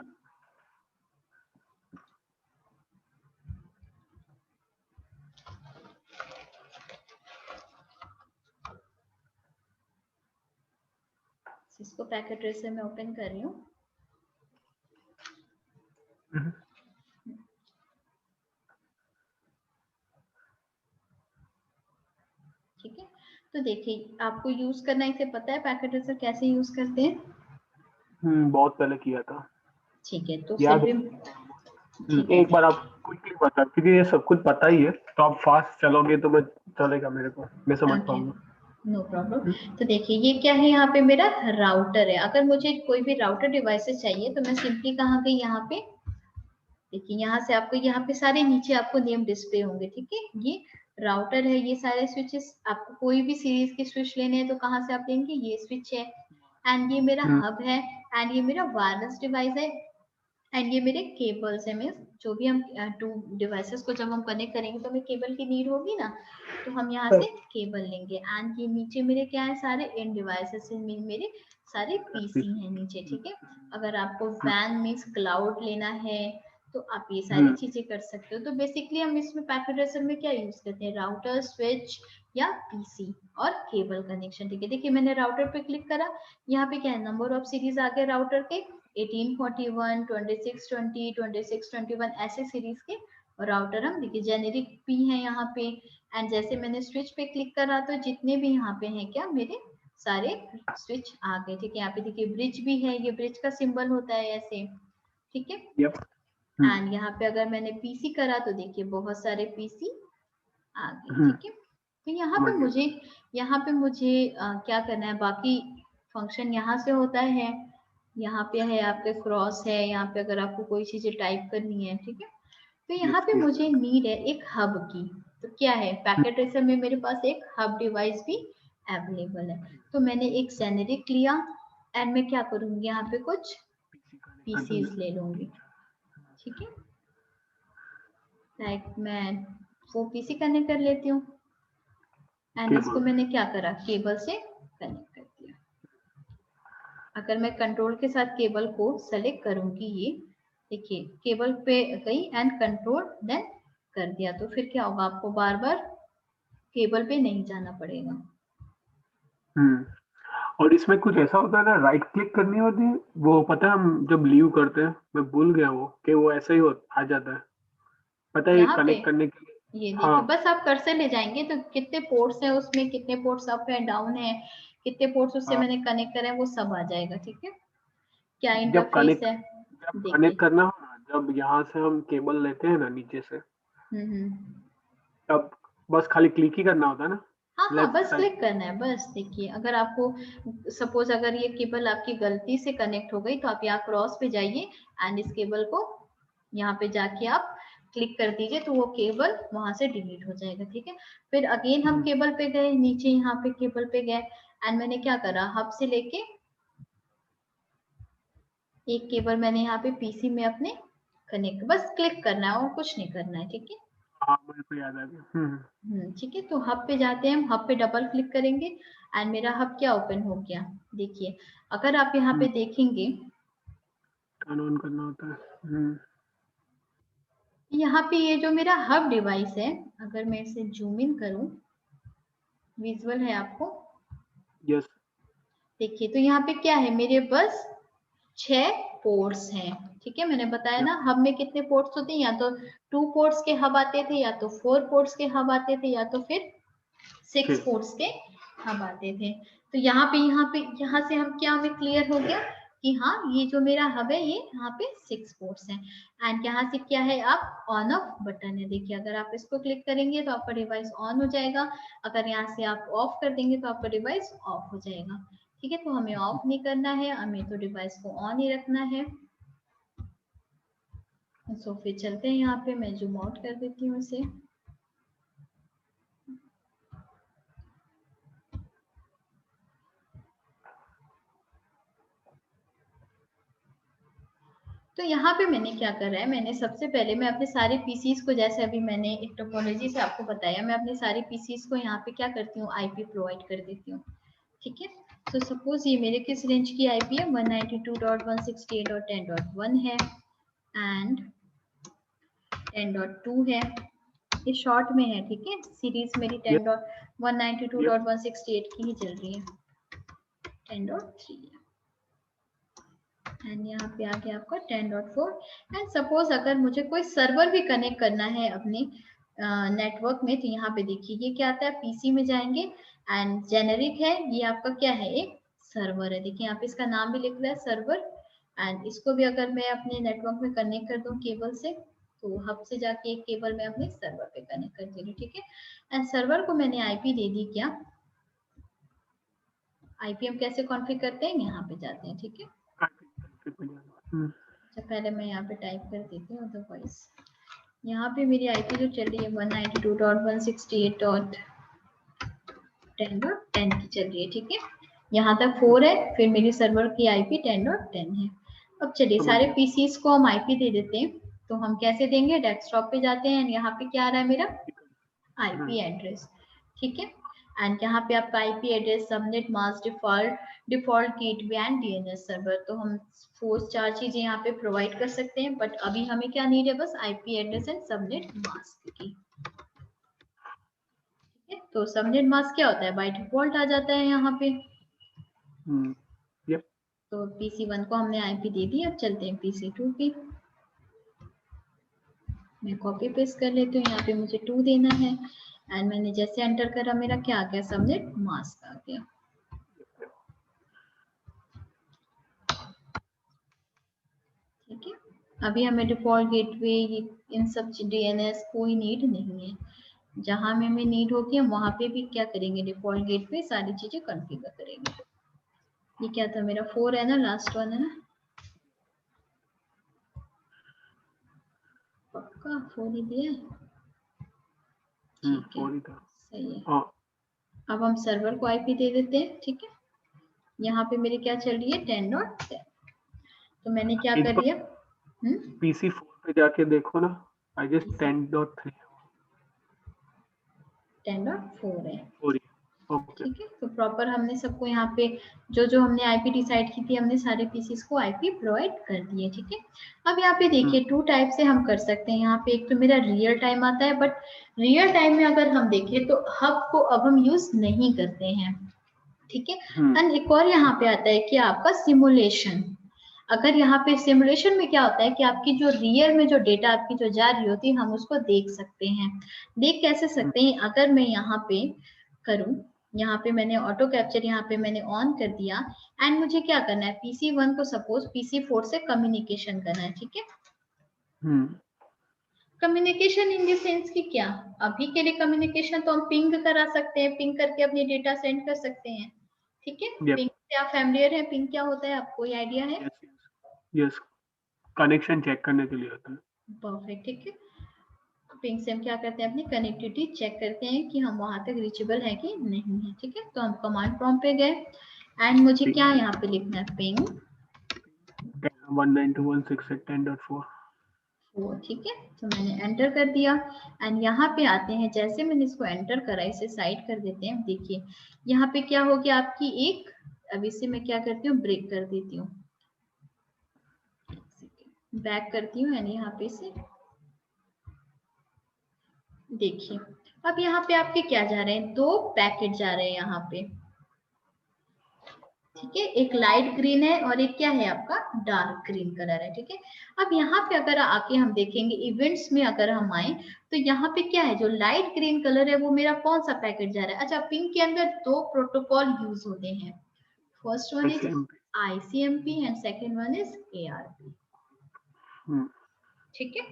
इसको पैकेट ट्रेसर में ओपन कर रही हूँ। ठीक है, तो देखिए आपको यूज करना इसे पता है, पैकेट ट्रेसर कैसे यूज करते हैं? बहुत पहले किया था। ठीक है, तो फिर भी एक बार आप क्विकली बता, क्योंकि ये सब कुछ पता ही है, तो आप फास्ट चलोगे तो मैं चलेगा मेरे को, मैं समझ पाऊंगा। No problem. तो देखिए ये क्या है, यहाँ पे मेरा राउटर है। अगर मुझे कोई भी राउटर डिवाइसेस चाहिए तो मैं सिंपली कहाँ गई, यहाँ पे देखिए, यहाँ से आपको यहाँ पे सारे नीचे आपको नेम डिस्प्ले होंगे। ठीक है, ये राउटर है, ये सारे स्विचेस, आपको कोई भी सीरीज के स्विच लेने हैं तो कहाँ से आप लेंगे, ये स्विच है एंड ये मेरा हब है एंड ये मेरा वायरलेस डिवाइस है एंड ये मेरे केबल्स है। मीन्स जो भी हम टू डिवाइसेस को जब हम कनेक्ट करेंगे तो हमें केबल की नीड होगी ना, तो हम यहाँ से केबल लेंगे एंड ये नीचे मेरे क्या है, सारे इन डिवाइसेस मेरे सारे PC हैं नीचे। ठीक है, अगर आपको वैन मीन्स क्लाउड लेना है तो आप ये सारी चीजें कर सकते हो। तो बेसिकली हम इसमें पैकेट ट्रेसर में क्या यूज करते हैं, राउटर, स्विच या PC और केबल कनेक्शन। ठीक है, देखिए मैंने राउटर पे क्लिक करा, यहाँ पे क्या है, नंबर ऑफ सीरीज आ गए राउटर के 1841, 2620, 2621 ऐसे सीरीज के राउटर हम देखिए जेनेरिक भी हैं यहाँ पे। एंड जैसे मैंने स्विच पे क्लिक करा तो जितने भी यहाँ पे हैं क्या, मेरे सारे स्विच आ गए। ठीक है, यहाँ पे देखिए ब्रिज भी है, ये ब्रिज का सिंबल होता है ऐसे। ठीक है, एंड यहाँ पे अगर मैंने PC करा तो देखिए बहुत सारे PC आ गए। ठीक है, तो यहाँ पे मुझे क्या करना है, बाकी फंक्शन यहाँ से होता है। यहाँ पे है आपके क्रॉस है, यहाँ पे अगर आपको कोई चीजें टाइप करनी है। ठीक है, तो यहाँ पे मुझे नीड है एक हब की। तो क्या है, पैकेट ट्रेसर में मेरे पास एक हब डिवाइस भी अवेलेबल है। तो मैंने एक जेनेरिक लिया एंड मैं क्या करूंगी, यहाँ पे कुछ PCs ले लूंगी। ठीक है, लाइक मैं वो पीसी कनेक्ट कर लेती हूँ एंड इसको मैंने क्या करा, केबल से कनेक्ट कर दिया। अगर मैं कंट्रोल के साथ केबल को सेलेक्ट करूंगी, ये देखिए केबल पे गई एंड कंट्रोल देन कर दिया, तो फिर क्या होगा, आपको बार बार केबल पे नहीं जाना पड़ेगा। और इसमें कुछ ऐसा होता है ना, राइट क्लिक करनी होती है, वो पता है हम जब लीव करते हैं, मैं भूल गया वो कि वो ऐसे ही आ जाता है, पता है यहाँ पे कनेक्ट करने के लिए। ये देखिए, हाँ बस आप कर्सर ले जाएंगे तो कितने पोर्ट्स हैं उसमें, कितने पोर्ट्स अप है डाउन है, कितने पोर्ट्स उससे हाँ, मैंने कनेक्ट करे हैं, वो सब आ जाएगा। ठीक है, क्या जब इंटरफेस कनेक्ट है जब कनेक्ट देखिए। करना हो ना, जब यहाँ से हम केबल लेते हैं ना नीचे से, हम्म। तब बस खाली क्लिक ही करना होता है ना, हाँ हाँ, लेफ्ट बस साइड। क्लिक करना है बस। देखिए अगर आपको सपोज अगर ये केबल आपकी गलती से कनेक्ट हो गई, तो आप यहाँ क्रॉस पे जाइए एंड इस केबल को यहाँ पे जाके आप क्लिक कर दीजिए, तो वो केबल वहां से डिलीट हो जाएगा। ठीक है, फिर अगेन हम केबल पे गए, नीचे यहाँ पे केबल पे गए एंड मैंने क्या करा, हब से लेके एक केबल मैंने यहाँ पे पीसी में अपने कनेक्ट, बस क्लिक करना है और कुछ नहीं करना है। ठीक है, हाँ मुझे तो याद आ गया। ठीक है, तो हब पे जाते हैं, हम हब पे डबल क्लिक करेंगे एंड मेरा हब क्या ओपन हो गया। देखिए अगर आप यहाँ पे देखेंगे, टर्न ऑन करना होता है। यहाँ पे ये जो मेरा हब डिवाइस है, अगर मैं इसे जूम इन करूं, विजुअल है आपको, यस। देखिए तो यहाँ पे क्या है, मेरे बस 6 पोर्ट्स हैं। ठीक है, मैंने बताया ना हब में कितने पोर्ट्स होते हैं, या तो 2 पोर्ट्स के हब आते थे, या तो 4 पोर्ट्स के हब आते थे, या तो फिर 6 पोर्ट्स के हब आते थे। तो यहाँ से हम क्या, हमें क्लियर हो गया कि हाँ ये जो मेरा हब है, ये यहाँ पे 6 पोर्ट्स हैं एंड यहाँ से क्या है, आप ऑन ऑफ बटन है। देखिए अगर आप इसको क्लिक करेंगे तो आपका डिवाइस ऑन हो जाएगा, अगर यहाँ से आप ऑफ कर देंगे तो आपका डिवाइस ऑफ हो जाएगा। ठीक है, तो हमें ऑफ नहीं करना है, हमें तो डिवाइस को ऑन ही रखना है। सो फिर चलते हैं, यहाँ पे मैं जूम आउट कर देती हूँ इसे। तो यहाँ पे मैंने क्या करा है, मैंने सबसे पहले मैं अपने सारे पीसीज को, जैसे अभी मैंने एक टोपोलॉजी से आपको बताया, मैं अपने सारे पीसीज को यहाँ पे क्या करती हूँ, आईपी प्रोवाइड कर देती हूँ। ठीक है, तो सपोज ये मेरे किस रेंज की आईपी है, 192.168.10.1 है एंड 10.2 है, ये शॉर्ट में है। ठीक है, सीरीज मेरी 192.168 की ही चल रही है, 10.3 है एंड यहाँ पे आ गया आपका 10.4। एंड सपोज अगर मुझे कोई सर्वर भी कनेक्ट करना है अपने नेटवर्क में, तो यहाँ पे देखिए ये क्या आता है, पीसी में जाएंगे एंड जेनेरिक है, ये आपका क्या है, एक सर्वर है। देखिए यहाँ पे इसका नाम भी लिख रहा है सर्वर एंड इसको भी अगर मैं अपने नेटवर्क में कनेक्ट कर दूं केबल से, तो हब से जाके एक केबल में अपने सर्वर पे कनेक्ट कर दे रही हूँ। ठीक है, एंड सर्वर को मैंने आईपी दे दी, क्या आईपी हम कैसे कॉन्फ़िगर करते हैं, यहाँ पे जाते हैं। ठीक है, अच्छा पहले मैं यहाँ पे टाइप कर देती हूँ, अदरवाइज यहाँ पे मेरी आईपी जो चल रही है 192.168.10.10 की चल रही है। ठीक है, यहाँ तक 4 है, फिर मेरी सर्वर की आईपी 10.10 है। अब चलिए सारे पीसीस को हम आईपी दे देते हैं, तो हम कैसे देंगे, डेस्कटॉप पे जाते हैं, यहाँ पे क्या आ रहा है मेरा आईपी एड्रेस। ठीक है, एंड यहाँ पे आपका IP address, subnet mask, default gateway and DNS server, तो हम 4 चीजें यहाँ पे प्रोवाइड कर सकते हैं, बट अभी हमें क्या नीड है, बस IP address and subnet mask की। ठीक है, तो सबनेट मास्क क्या होता है, बाय डिफॉल्ट आ जाता है यहाँ पे। तो PC1 को हमने आईपी दे दी, अब चलते हैं PC2 की। मैं कॉपी पेस्ट कर लेती हूँ, यहाँ पे मुझे 2 देना है एंड मैंने जैसे एंटर करा, मेरा क्या आ गया, सबनेट मास्क आ गया। ठीक है, अभी हमें डिफॉल्ट गेटवे इन सब डीएनएस कोई नीड नहीं है, जहां में हमें नीड होगी हम वहां पे भी क्या करेंगे, डिफॉल्ट गेटवे सारी चीजें कॉन्फ़िगर करेंगे। ये क्या था मेरा 4 है ना, लास्ट वन है ना, पक्का 4 ही दिया है। ठीक है, सही है। अब हम सर्वर को आईपी दे देते हैं। ठीक है, यहाँ पे मेरी क्या चल रही है, 10.10, तो मैंने क्या कर लिया, PC4 पे जाके देखो ना, आई गेस 10.3 10.4 है। हो रही है। ओके, ठीक है, तो प्रॉपर हमने सबको यहाँ पे जो जो हमने आईपी डिसाइड की थी, हमने सारे पीसीस को आईपी प्रोवाइड कर दिए। ठीक है, अब यहाँ पे देखिए 2 टाइप से हम कर सकते हैं। यहाँ पे एक तो मेरा रियल टाइम आता है, बट रियल टाइम में अगर हम देखें तो हब को अब हम यूज नहीं करते हैं। ठीक है, एंड एक और यहाँ पे आता है कि आपका सिमुलेशन। अगर यहाँ पे सिमुलेशन में क्या होता है कि आपकी जो रियल में जो डेटा आपकी जो जा रही होती है, हम उसको देख सकते हैं। देख कैसे सकते हैं, अगर मैं यहाँ पे करूं, यहाँ पे मैंने ऑटो कैप्चर यहाँ पे मैंने ऑन कर दिया, एंड मुझे क्या करना है, PC1 को सपोज PC4 से कम्युनिकेशन करना है। ठीक है, कम्युनिकेशन इन द सेंस कि क्या, अभी के लिए कम्युनिकेशन तो हम पिंग करा सकते हैं, पिंग करके अपनी डेटा सेंड कर सकते हैं। ठीक है, पिंग से आप फैमिलियर है, पिंग क्या होता है, आपको कोई आइडिया है? यस, कनेक्शन चेक करने के लिए होता है। परफेक्ट, ठीक है, पिंग से हम क्या करते हैं, अपनी कनेक्टिविटी चेक करते हैं कि हम वहां तक रीचेबल है कि नहीं है। ठीक है, तो हम कमांड प्रॉम्प्ट पे गए, एंड मुझे क्या यहाँ पे लिखना है, पिंग 192.168.10.4। ठीक है, तो मैंने एंटर कर दिया, एंड यहाँ पे आते हैं, जैसे मैंने इसको एंटर करा, इसे साइड कर देते हैं। देखिए यहाँ पे क्या हो गया आपकी एक, अब इसे मैं क्या करती हूँ, ब्रेक कर देती हूँ, बैक करती हूँ, यानी यहाँ पे से देखिए, अब यहाँ पे आपके क्या जा रहे हैं, 2 पैकेट जा रहे हैं यहाँ पे। ठीक है, एक लाइट ग्रीन है और एक क्या है आपका डार्क ग्रीन कलर है। ठीक है, अब यहाँ पे अगर आके हम देखेंगे इवेंट्स में, अगर हम आए तो यहाँ पे क्या है, जो लाइट ग्रीन कलर है वो मेरा कौन सा पैकेट जा रहा है। अच्छा, पिंक के अंदर 2 प्रोटोकॉल यूज होते हैं, first one is ICMP and second one is ARP। ठीक है,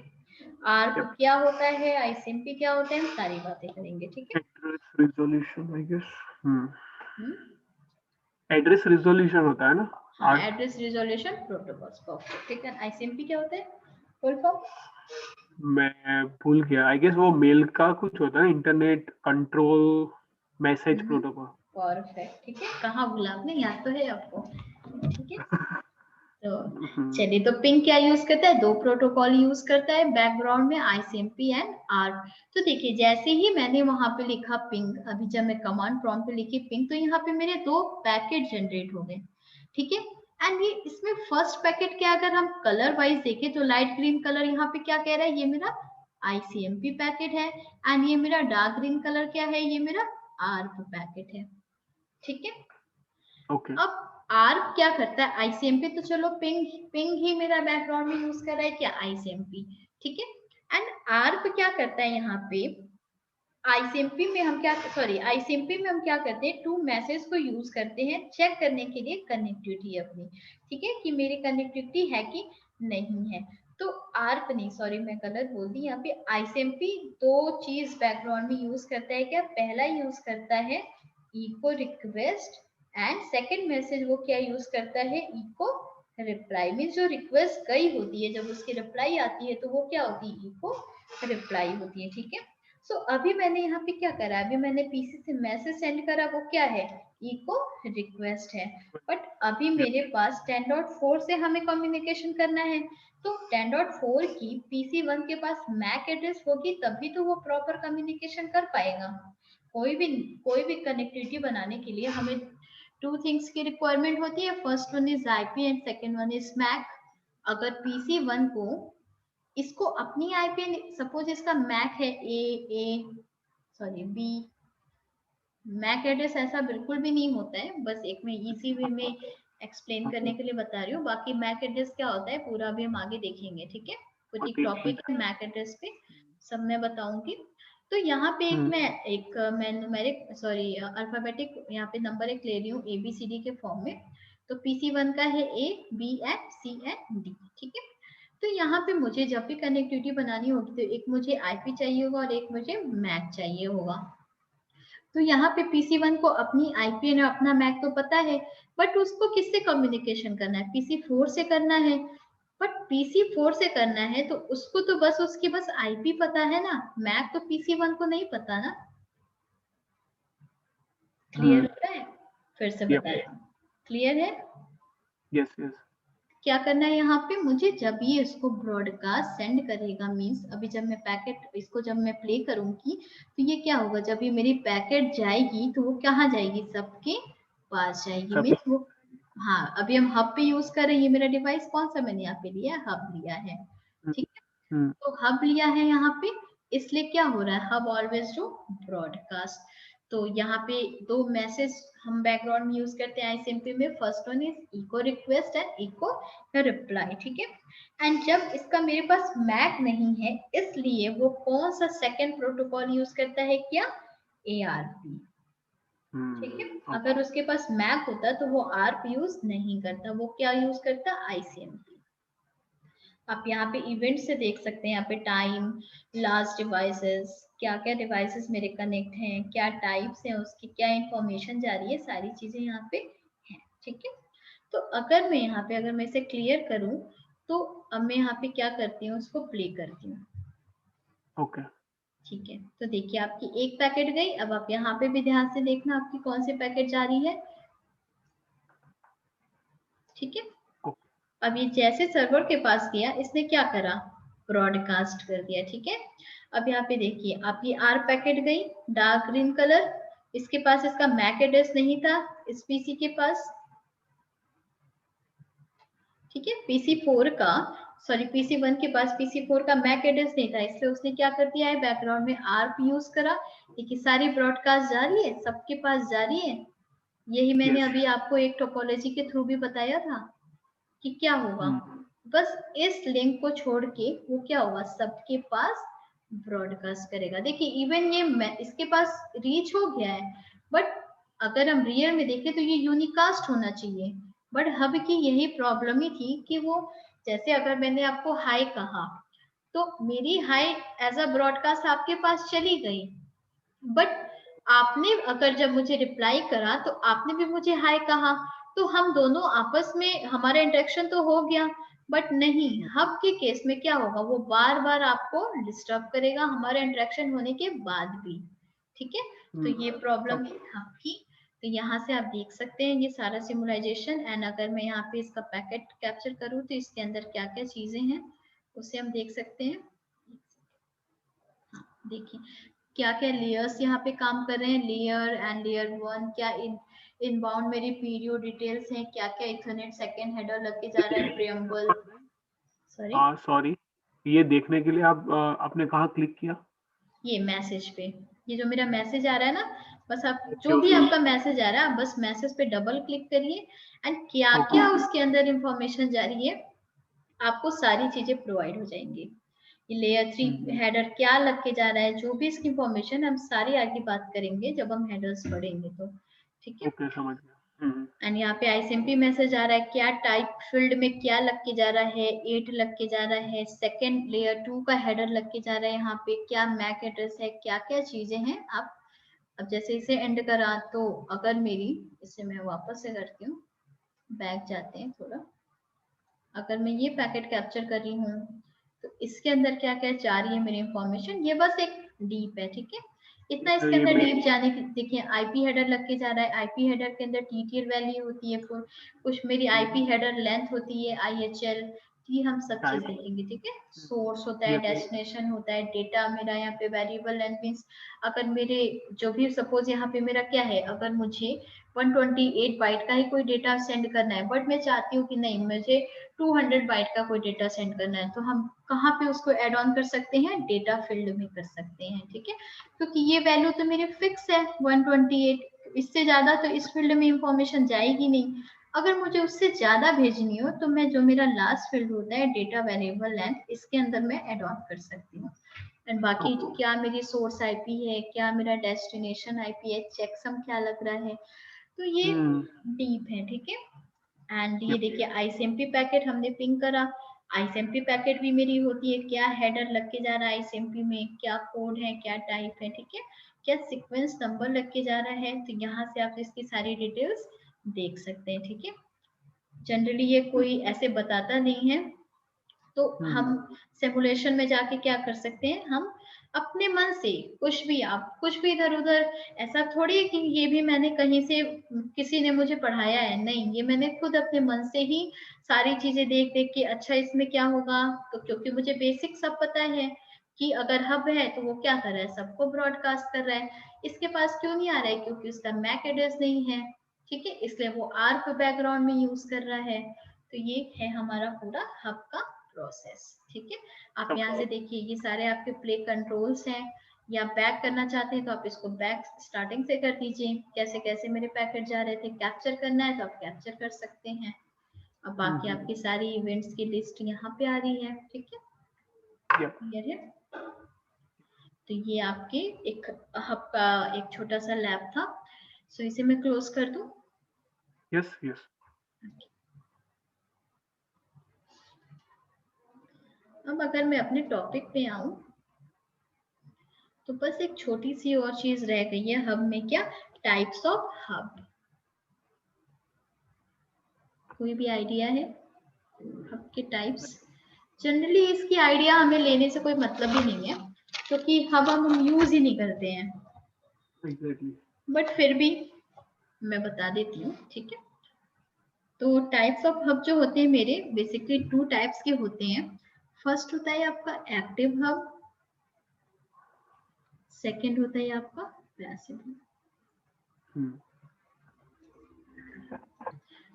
ARP क्या होता है, ICMP क्या होता है, हम सारी बातें करेंगे। ठीक है, address resolution, I guess address resolution होता है ना। हाँ, एड्रेस रिजोल्यूशन प्रोटोकॉल्स, परफेक्ट। ठीक है, ICMP क्या होता है, फुल फॉर्म मैं भूल गया, आई गेस वो मेल का कुछ होता है, internet control message protocol. Perfect, ठीक है, कहाँ भूला आपने, याद तो है आपको। ठीक है, तो चलिए, तो पिंग क्या यूज करता है, 2 प्रोटोकॉल यूज करता है बैकग्राउंड में, ICMP एंड ARP। तो देखिए जैसे ही मैंने वहां पे लिखा पिंग, अभी जब मैं कमांड प्रॉम्प्ट पे लिखी पिंग, तो यहाँ पे मेरे 2 पैकेट जनरेट हो गए। ठीक है, एंड ये इसमें फर्स्ट पैकेट क्या, अगर हम कलर वाइज देखें तो लाइट ग्रीन कलर यहाँ पे क्या कह रहा है, ये मेरा ICMP पैकेट है, एंड ये मेरा डार्क ग्रीन कलर क्या है, ये मेरा ARP पैकेट है। ठीक है, ओके, अब ARP क्या करता है, ICMP तो चलो पिंग पिंग ही मेरा बैकग्राउंड में यूज कर रहा है क्या, ICMP। ठीक है, एंड ARP क्या करता है, यहाँ पे ICMP में हम क्या, सॉरी ICMP में हम क्या करते हैं, 2 मैसेज को यूज करते हैं चेक करने के लिए कनेक्टिविटी अपनी। ठीक है, कि मेरी कनेक्टिविटी है कि नहीं है। तो ARP नहीं, सॉरी मैं गलत बोल दी, यहाँ पे ICMP 2 चीज बैकग्राउंड में यूज करता है क्या, पहला यूज करता है eco request, and second message वो क्या यूज करता है, इको रिप्लाई। मीन जो रिक्वेस्ट गई होती है, जब उसकी रिप्लाई आती है तो वो क्या होती है, इको रिप्लाई होती है। ठीक है, सो अभी मैंने यहाँ पे क्या करा, अभी मैंने पीसी से मैसेज सेंड करा, वो क्या है, इको रिक्वेस्ट है। बट अभी मेरे पास 10.4 से हमें कम्युनिकेशन करना है, तो 10.4 की PC1 के पास मैक एड्रेस होगी, तभी तो वो प्रॉपर कम्युनिकेशन कर पाएगा। कोई भी कनेक्टिविटी बनाने के लिए हमें 2 थिंग्स की रिक्वायरमेंट होती है, first one is IP and second one is mac. अगर PC1 को इसको अपनी आईपी, सपोज इसका मैक है बी, मैक एड्रेस ऐसा बिल्कुल भी नहीं होता है, बस एक मैं इजी वे में एक्सप्लेन करने के लिए बता रही हूँ। बाकी मैक एड्रेस क्या होता है पूरा भी हम आगे देखेंगे। ठीक है, कुछ एक टॉपिक है मैक एड्रेस पे, सब मैं बताऊंगी। तो यहाँ पे मैं न्यूमेरिक सॉरी अल्फाबेटिक यहाँ पे नंबर एक ले रही हूँ ABCD के फॉर्म में। तो PC1 का है A B and C and D। ठीक है, तो यहाँ पे मुझे जब भी कनेक्टिविटी बनानी होगी तो एक मुझे आईपी चाहिए होगा और एक मुझे मैक चाहिए होगा। तो यहाँ पे PC1 को अपनी आईपी और अपना मैक तो पता है, बट उसको किससे कम्युनिकेशन करना है, PC4 से करना है। बट PC4 से करना है तो उसको तो बस उसकी बस आईपी पता है ना, मैक तो PC1 को नहीं पता ना। क्लियर हो रहा है, फिर से बता रहा हूँ, क्लियर है? यस यस, क्या करना है यहाँ पे मुझे, जब ये इसको ब्रॉडकास्ट सेंड करेगा, मींस अभी जब मैं पैकेट इसको जब मैं प्ले करूंगी तो ये क्या होगा, जब ये मेरी पैकेट जाएगी तो वो कहाँ जाएगी, सबके पास जाएगी। सब मींस वो, हाँ अभी हम हब पे यूज कर रहे हैं, ये मेरा डिवाइस कौन सा मैंने यहाँ पे लिया, हब लिया है, ठीक है। तो हब लिया है यहाँ पे, इसलिए क्या हो रहा है, हब ऑलवेज डू ब्रॉडकास्ट। तो यहाँ पे दो मैसेज हम बैकग्राउंड में यूज करते हैं आईसीएमपी में, first one is echo request and echo reply, ठीक है। एंड जब इसका मेरे पास मैक नहीं है, इसलिए वो कौन सा सेकंड प्रोटोकॉल यूज करता है, क्या, ARP, ठीक है। अगर उसके पास मैक होता तो वो ARP यूज नहीं करता, वो क्या यूज करता, ICMP। आप यहाँ पे इवेंट से देख सकते हैं, यहाँ पे टाइम, लास्ट डिवाइसेस, क्या क्या डिवाइसेस मेरे कनेक्ट हैं, क्या टाइप्स हैं उसकी, क्या इंफॉर्मेशन जा रही है, सारी चीजें यहाँ पे हैं, ठीक है। तो अगर मैं यहाँ पे, अगर मैं इसे क्लियर करूं तो अब मैं यहाँ पे क्या करती हूँ, उसको प्ले करती हूँ, ओके ठीक है। तो देखिए आपकी एक पैकेट गई, अब आप यहाँ पे भी ध्यान से देखना आपकी कौन सी पैकेट जा रही है, ठीक है। अब ये जैसे सर्वर के पास गया, इसने क्या करा, ब्रॉडकास्ट कर दिया, ठीक है। अब यहाँ पे देखिए आप, ये आर पैकेट गई डार्क ग्रीन कलर, इसके पास इसका मैक एड्रेस नहीं था इस पीसी के पास, ठीक है। PC4 का, सॉरी PC1 के पास PC4 का मैक एड्रेस नहीं था, इसलिए उसने क्या कर दिया है, बैकग्राउंड में आर्प यूज करा। देखिए सारी ब्रॉडकास्ट जा रही है, सबके पास जा रही है। यही मैंने अभी आपको एक टोपोलॉजी के थ्रू भी बताया था कि क्या होगा, बस इस लिंक को छोड़ के वो क्या होगा, सबके पास ब्रॉडकास्ट करेगा। देखिए इवन ये इसके पास रीच हो गया है, बट अगर हम रियल में देखें तो ये यूनिकास्ट होना चाहिए, बट हब की यही प्रॉब्लम ही थी कि वो, जैसे अगर मैंने आपको हाई कहा तो मेरी हाई एज अ ब्रॉडकास्ट आपके पास चली गई, बट आपने अगर जब मुझे रिप्लाई करा तो आपने भी मुझे हाय कहा, तो हम दोनों आपस में हमारा इंटरेक्शन तो हो गया, बट नहीं, हब के केस में क्या होगा, वो बार बार आपको डिस्टर्ब करेगा हमारे इंटरेक्शन होने के बाद भी, ठीक है। तो ये प्रॉब्लम है हब की। तो यहाँ से आप देख सकते हैं ये सारा सिमुलाइजेशन, एंड अगर मैं यहाँ पे इसका पैकेट कैप्चर करूँ तो इसके अंदर क्या क्या चीजें हैं उसे हम देख सकते हैं। हाँ, देखिए क्या क्या लेयर्स यहाँ पे काम कर रहे हैं, लेयर एंड लेयर 1, क्या इनबाउंड मेरी पीरियो डिटेल्स हैं, क्या क्या इथरनेट सेकंड हेडर लग के जा रहा है, प्रीएम्बल, सॉरी सॉरी, ये देखने के लिए आप आपने कहाँ क्लिक किया, ये मैसेज पे, ये जो मेरा मैसेज आ रहा है ना, बस आप जो भी आपका मैसेज आ रहा है, आप बस मैसेज पे डबल क्लिक करिए, एंड क्या क्या उसके अंदर इंफॉर्मेशन जा रही है आपको सारी चीजें प्रोवाइड हो जाएंगी। लेयर 3 हेडर क्या लग के जा रहा है, जो भी इसकी इंफॉर्मेशन हम सारी आगे बात करेंगे जब हम हेडर्स पढ़ेंगे तो, ठीक है। ओके समझ गया। एंड यहाँ पे आईसीएमपी मैसेज आ रहा है, क्या टाइप फील्ड में क्या लग के जा रहा है, 8 लग के जा रहा है, सेकंड लेयर 2 का हेडर लग के जा रहा है, यहाँ पे क्या मैक एड्रेस है, क्या क्या चीजें हैं आप। अब जैसे इसे एंड करा तो अगर मेरी, इसे मैं वापस से करती हूँ, बैक जाते हैं थोड़ा, अगर मैं ये पैकेट कैप्चर कर रही हूँ तो इसके अंदर क्या क्या जा रही है मेरी इंफॉर्मेशन, ये बस एक डीप है, ठीक है। इतना इसके अंदर डीप जाने की, देखिए आईपी हेडर लग के जा रहा है, आईपी हेडर के अंदर टीटीएल वैल्यू होती है, कुछ मेरी आईपी हेडर लेंथ होती है, IHL, ये हम सब चीज देखेंगे, ठीक है। सोर्स होता है, डेस्टिनेशन होता है, डेटा मेरा यहाँ पे वेरिएबल लेंथ मीन्स, अगर मेरे जो भी सपोज यहाँ पे मेरा क्या है, अगर मुझे 128 बाइट का ही कोई डेटा सेंड करना है, बट मैं चाहती हूँ कि नहीं मुझे 200 बाइट का कोई डेटा सेंड करना है, तो हम कहाँ पे उसको ऐड ऑन कर सकते हैं, डेटा फील्ड में कर सकते हैं, ठीक है। क्योंकि ये वैल्यू तो मेरी फिक्स है 128, इससे ज्यादा तो इस फील्ड में इंफॉर्मेशन जाएगी नहीं। अगर मुझे उससे ज्यादा भेजनी हो तो मैं जो मेरा लास्ट फील्ड होता है डेटा वेरिएबल लेंथ, इसके अंदर मैं ऐड ऑन कर सकती हूँ। एंड बाकी क्या मेरी सोर्स आईपी है, क्या मेरा डेस्टिनेशन आईपी है, चेकसम क्या लग रहा है, तो ये डीप है, ठीक है। एंड ये देखिए आईसीएमपी पैकेट हमने पिंग करा, आईसीएमपी पैकेट भी मेरी होती है, क्या हेडर लग के जा रहा है आईसीएमपी में, क्या कोड है, क्या टाइप है, ठीक है, क्या सीक्वेंस नंबर लग के जा रहा है, तो यहाँ से आप इसकी सारी डिटेल्स देख सकते हैं, ठीक है। जनरली ये कोई ऐसे बताता नहीं है, तो हम सिमुलेशन में जाके क्या कर सकते हैं, हम अपने मन से कुछ भी, आप कुछ भी इधर उधर, ऐसा थोड़ी है कि ये भी मैंने कहीं से किसी ने मुझे पढ़ाया है, नहीं, ये मैंने खुद अपने मन से ही सारी चीजें देख देख के, अच्छा इसमें क्या होगा, तो क्योंकि मुझे बेसिक सब पता है कि अगर हब है तो वो क्या कर रहा है, सबको ब्रॉडकास्ट कर रहा है, इसके पास क्यों नहीं आ रहा है, क्योंकि उसका मैक एड्रेस नहीं है, ठीक है, इसलिए वो आर्क बैकग्राउंड में यूज कर रहा है। तो ये है हमारा पूरा हब का प्रोसेस, ठीक है। आप यहाँ से देखिए ये सारे आपके प्ले कंट्रोल्स हैं, या बैक करना चाहते हैं तो आप इसको बैक स्टार्टिंग से कर दीजिए, कैसे कैसे मेरे पैकेट जा रहे थे, कैप्चर करना है तो आप कैप्चर कर सकते हैं। अब बाकी आपकी सारी इवेंट्स की लिस्ट यहाँ पे आ रही है, ठीक है, क्लियर है। तो ये आपके एक हब का एक छोटा सा लैब था, सो इसे मैं क्लोज कर दूं। Yes yes. अब अगर मैं अपने टॉपिक पे आऊं तो बस एक छोटी सी और चीज रह गई है हब में, क्या, टाइप्स ऑफ हब। कोई भी आइडिया है हब के टाइप्स? जनरली इसकी आइडिया हमें लेने से कोई मतलब ही नहीं है, क्योंकि हब हम यूज ही नहीं करते हैं। एग्जैक्टली। बट फिर भी मैं बता देती हूँ, ठीक है। तो टाइप्स ऑफ हब जो होते हैं मेरे, बेसिकली 2 टाइप्स के होते हैं। फर्स्ट होता है आपका एक्टिव हब, सेकंड होता है आपका पैसिव हब।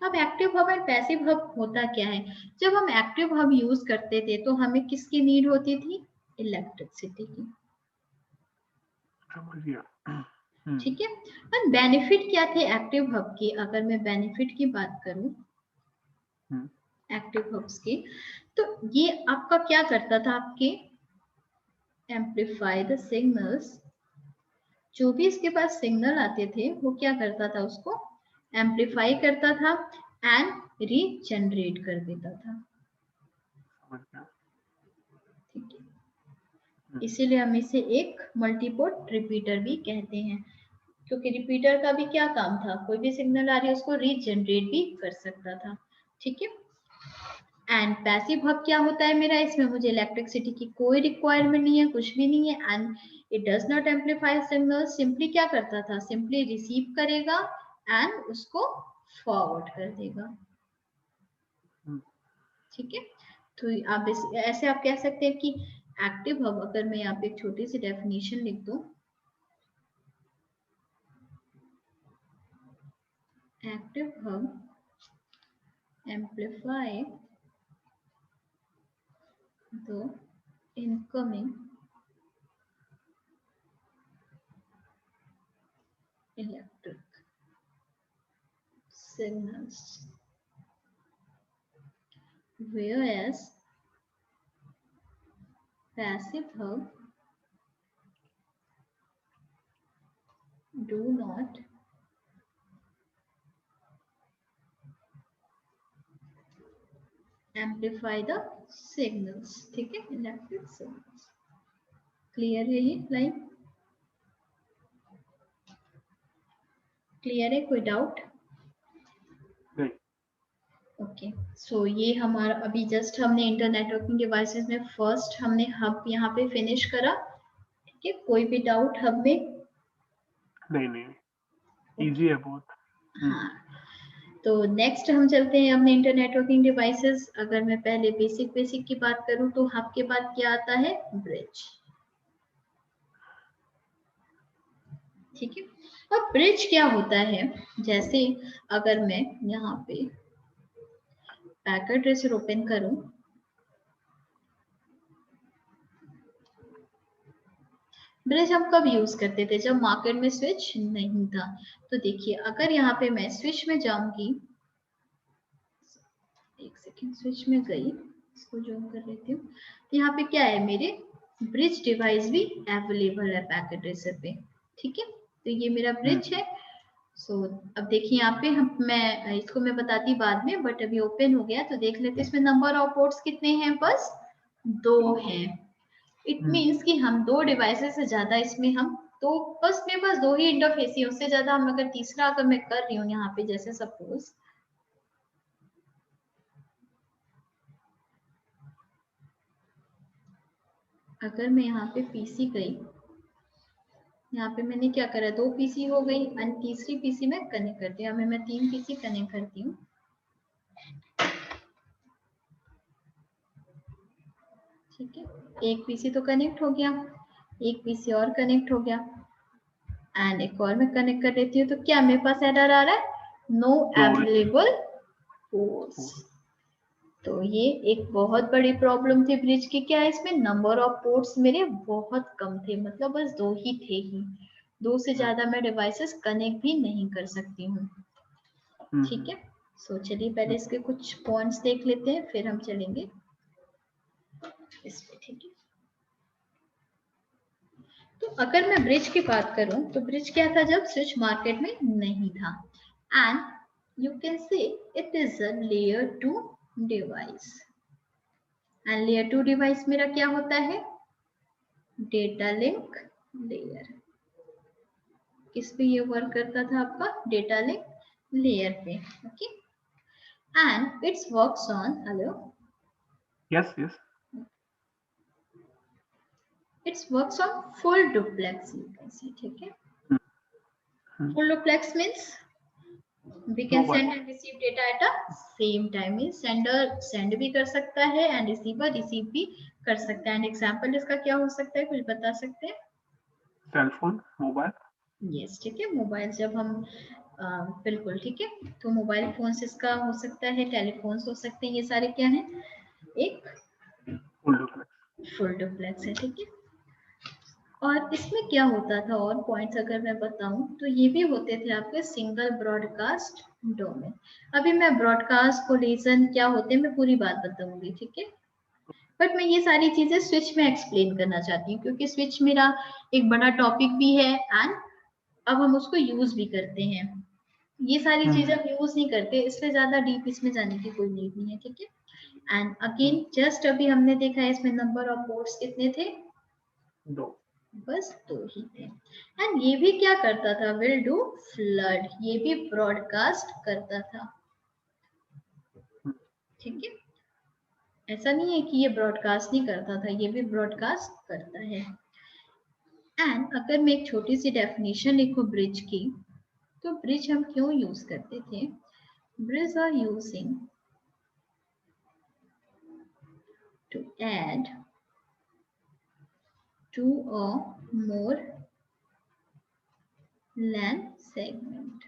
अब active hub and passive hub होता क्या है, जब हम एक्टिव हब यूज करते थे तो हमें किसकी नीड होती थी, इलेक्ट्रिसिटी की, समझ गया। ठीक है। और बेनिफिट क्या थे एक्टिव हब के, अगर मैं बेनिफिट की बात करूं एक्टिव हब्स के, तो ये आपका क्या करता था, आपके एम्पलीफाई द सिग्नल्स, जो भी इसके पास सिग्नल आते थे वो क्या करता था, उसको एम्पलीफाई करता था एंड रीजनरेट कर देता था, ठीक है। इसीलिए हम इसे एक मल्टीपोर्ट रिपीटर भी कहते हैं, क्योंकि रिपीटर का भी क्या काम था, कोई भी सिग्नल आ रही है उसको रीजनरेट भी कर सकता था, ठीक है। एंड पैसिव हब क्या होता है मेरा, इसमें मुझे इलेक्ट्रिसिटी की कोई रिक्वायरमेंट नहीं है, कुछ भी नहीं है, and it does not amplify signal, simply क्या करता था, सिंपली रिसीव करेगा एंड उसको फॉरवर्ड कर देगा, ठीक है। तो आप ऐसे आप कह सकते हैं कि एक्टिव हब, अगर मैं यहाँ पे एक छोटी सी डेफिनेशन लिख दूं, active hub amplify the incoming electric signals, whereas passive hub do not amplify the signals, ठीक है, इलेक्ट्रिक सिग्नल्स। क्लियर है ये लाइन, क्लियर है, कोई डाउट? ओके, सो ये हमारा अभी जस्ट हमने इंटरनेटवर्किंग डिवाइसेस में फर्स्ट हमने हब यहाँ पे फिनिश करा, ठीक है। कोई भी डाउट हब में? नहीं, इजी है बहुत। हाँ, तो नेक्स्ट हम चलते हैं अपने इंटरनेटवर्किंग डिवाइसेस। अगर मैं पहले बेसिक की बात करूं तो हब के बाद क्या आता है, ब्रिज, ठीक है। अब ब्रिज क्या होता है, जैसे अगर मैं यहाँ पे पैकेट ट्रेसर ओपन करूं, ब्रिज हम कब यूज करते थे, जब मार्केट में स्विच नहीं था। तो देखिए अगर यहाँ पे मैं स्विच में जाऊंगी, एक सेकेंड, स्विच में गई, इसको जूम कर लेती हूँ, तो यहाँ पे क्या है, मेरे ब्रिज डिवाइस भी अवेलेबल है पैकेट ट्रेसर पे, ठीक है। तो ये मेरा ब्रिज है। सो अब देखिए यहाँ पे मैं इसको मैं बताती बाद में, बट अभी ओपन हो गया तो देख लेते इसमें नंबर ऑफ पोर्ट्स कितने हैं, बस 2 हैं। इट मीन्स कि हम 2 डिवाइसेस से ज्यादा इसमें हम तो बस मेरे पास 2 ही इंटरफेस ही, उससे ज्यादा हम अगर तीसरा अगर मैं कर रही हूँ यहाँ पे, जैसे सपोज अगर मैं यहाँ पे पीसी गई, यहाँ पे मैंने क्या करा, 2 पीसी हो गई और तीसरी पीसी में कनेक्ट करती हूँ। अभी मैं 3 पीसी कनेक्ट करती हूँ। ठीक है, एक पीसी तो कनेक्ट हो गया, एक पीसी और कनेक्ट हो गया एंड एक और मैं कनेक्ट कर देती हूँ। तो क्या मेरे पास एरर आ रहा है, नो अवेलेबल पोर्ट्स। तो ये एक बहुत बड़ी प्रॉब्लम थी ब्रिज की। क्या है, इसमें नंबर ऑफ पोर्ट्स मेरे बहुत कम थे, मतलब बस 2 ही थे ही, 2 से ज्यादा मैं डिवाइसेस कनेक्ट भी नहीं कर सकती हूँ। ठीक है, सो चलिए पहले इसके कुछ पॉइंट्स देख लेते हैं, फिर हम चलेंगे इस पे। ठीक है, तो अगर मैं ब्रिज की बात करूं तो ब्रिज क्या था जब स्विच मार्केट में नहीं था, and you can say it is a layer 2 device. And layer 2 device मेरा क्या होता है, डेटा लिंक लेयर। किस पे ये वर्क करता था आपका, डेटा लिंक लेयर पे। Okay, and it's works on, hello, yes yes, it's works on full duplex, you can see. ठीक है, full duplex means we can Mobile. send and receive data at a same time। means sender send भी कर सकता है and receiver receive भी कर सकता है। एंड एग्जांपल इसका क्या हो सकता है, कुछ बता सकते हैं? Cell phone, mobile. यस, ठीक है, मोबाइल जब हम बिल्कुल ठीक है, तो मोबाइल फोन इसका हो सकता है, टेलीफोन्स हो सकते हैं, ये सारे क्या है, एक फुल डुप्लेक्स है। ठीक है, और इसमें क्या होता था और पॉइंट्स अगर मैं बताऊं तो ये भी होते थे आपके सिंगल ब्रॉडकास्ट डोमेन। अभी मैं ब्रॉडकास्ट कोलिजन क्या होते हैं मैं पूरी बात बताऊंगी। ठीक है, बट मैं ये सारी चीजें स्विच में एक्सप्लेन करना चाहती हूँ, क्योंकि स्विच मेरा एक बड़ा टॉपिक भी है एंड अब हम उसको यूज भी करते हैं। ये सारी चीजें हम यूज नहीं करते, इसलिए ज्यादा डीप इसमें जाने की कोई नीड नहीं है। ठीक है, एंड अगेन जस्ट अभी हमने देखा है इसमें नंबर ऑफ पोर्ट्स कितने थे, 2, बस 2 ही थे। एंड ये भी क्या करता था, विल डू फ्लड, ये भी ब्रॉडकास्ट करता था। ठीक है, ऐसा नहीं है कि ये ब्रॉडकास्ट नहीं करता था, ये भी ब्रॉडकास्ट करता है। एंड अगर मैं एक छोटी सी डेफिनेशन लिखूं ब्रिज की, तो ब्रिज हम क्यों यूज करते थे, bridge are using to add 2 or more LAN segment।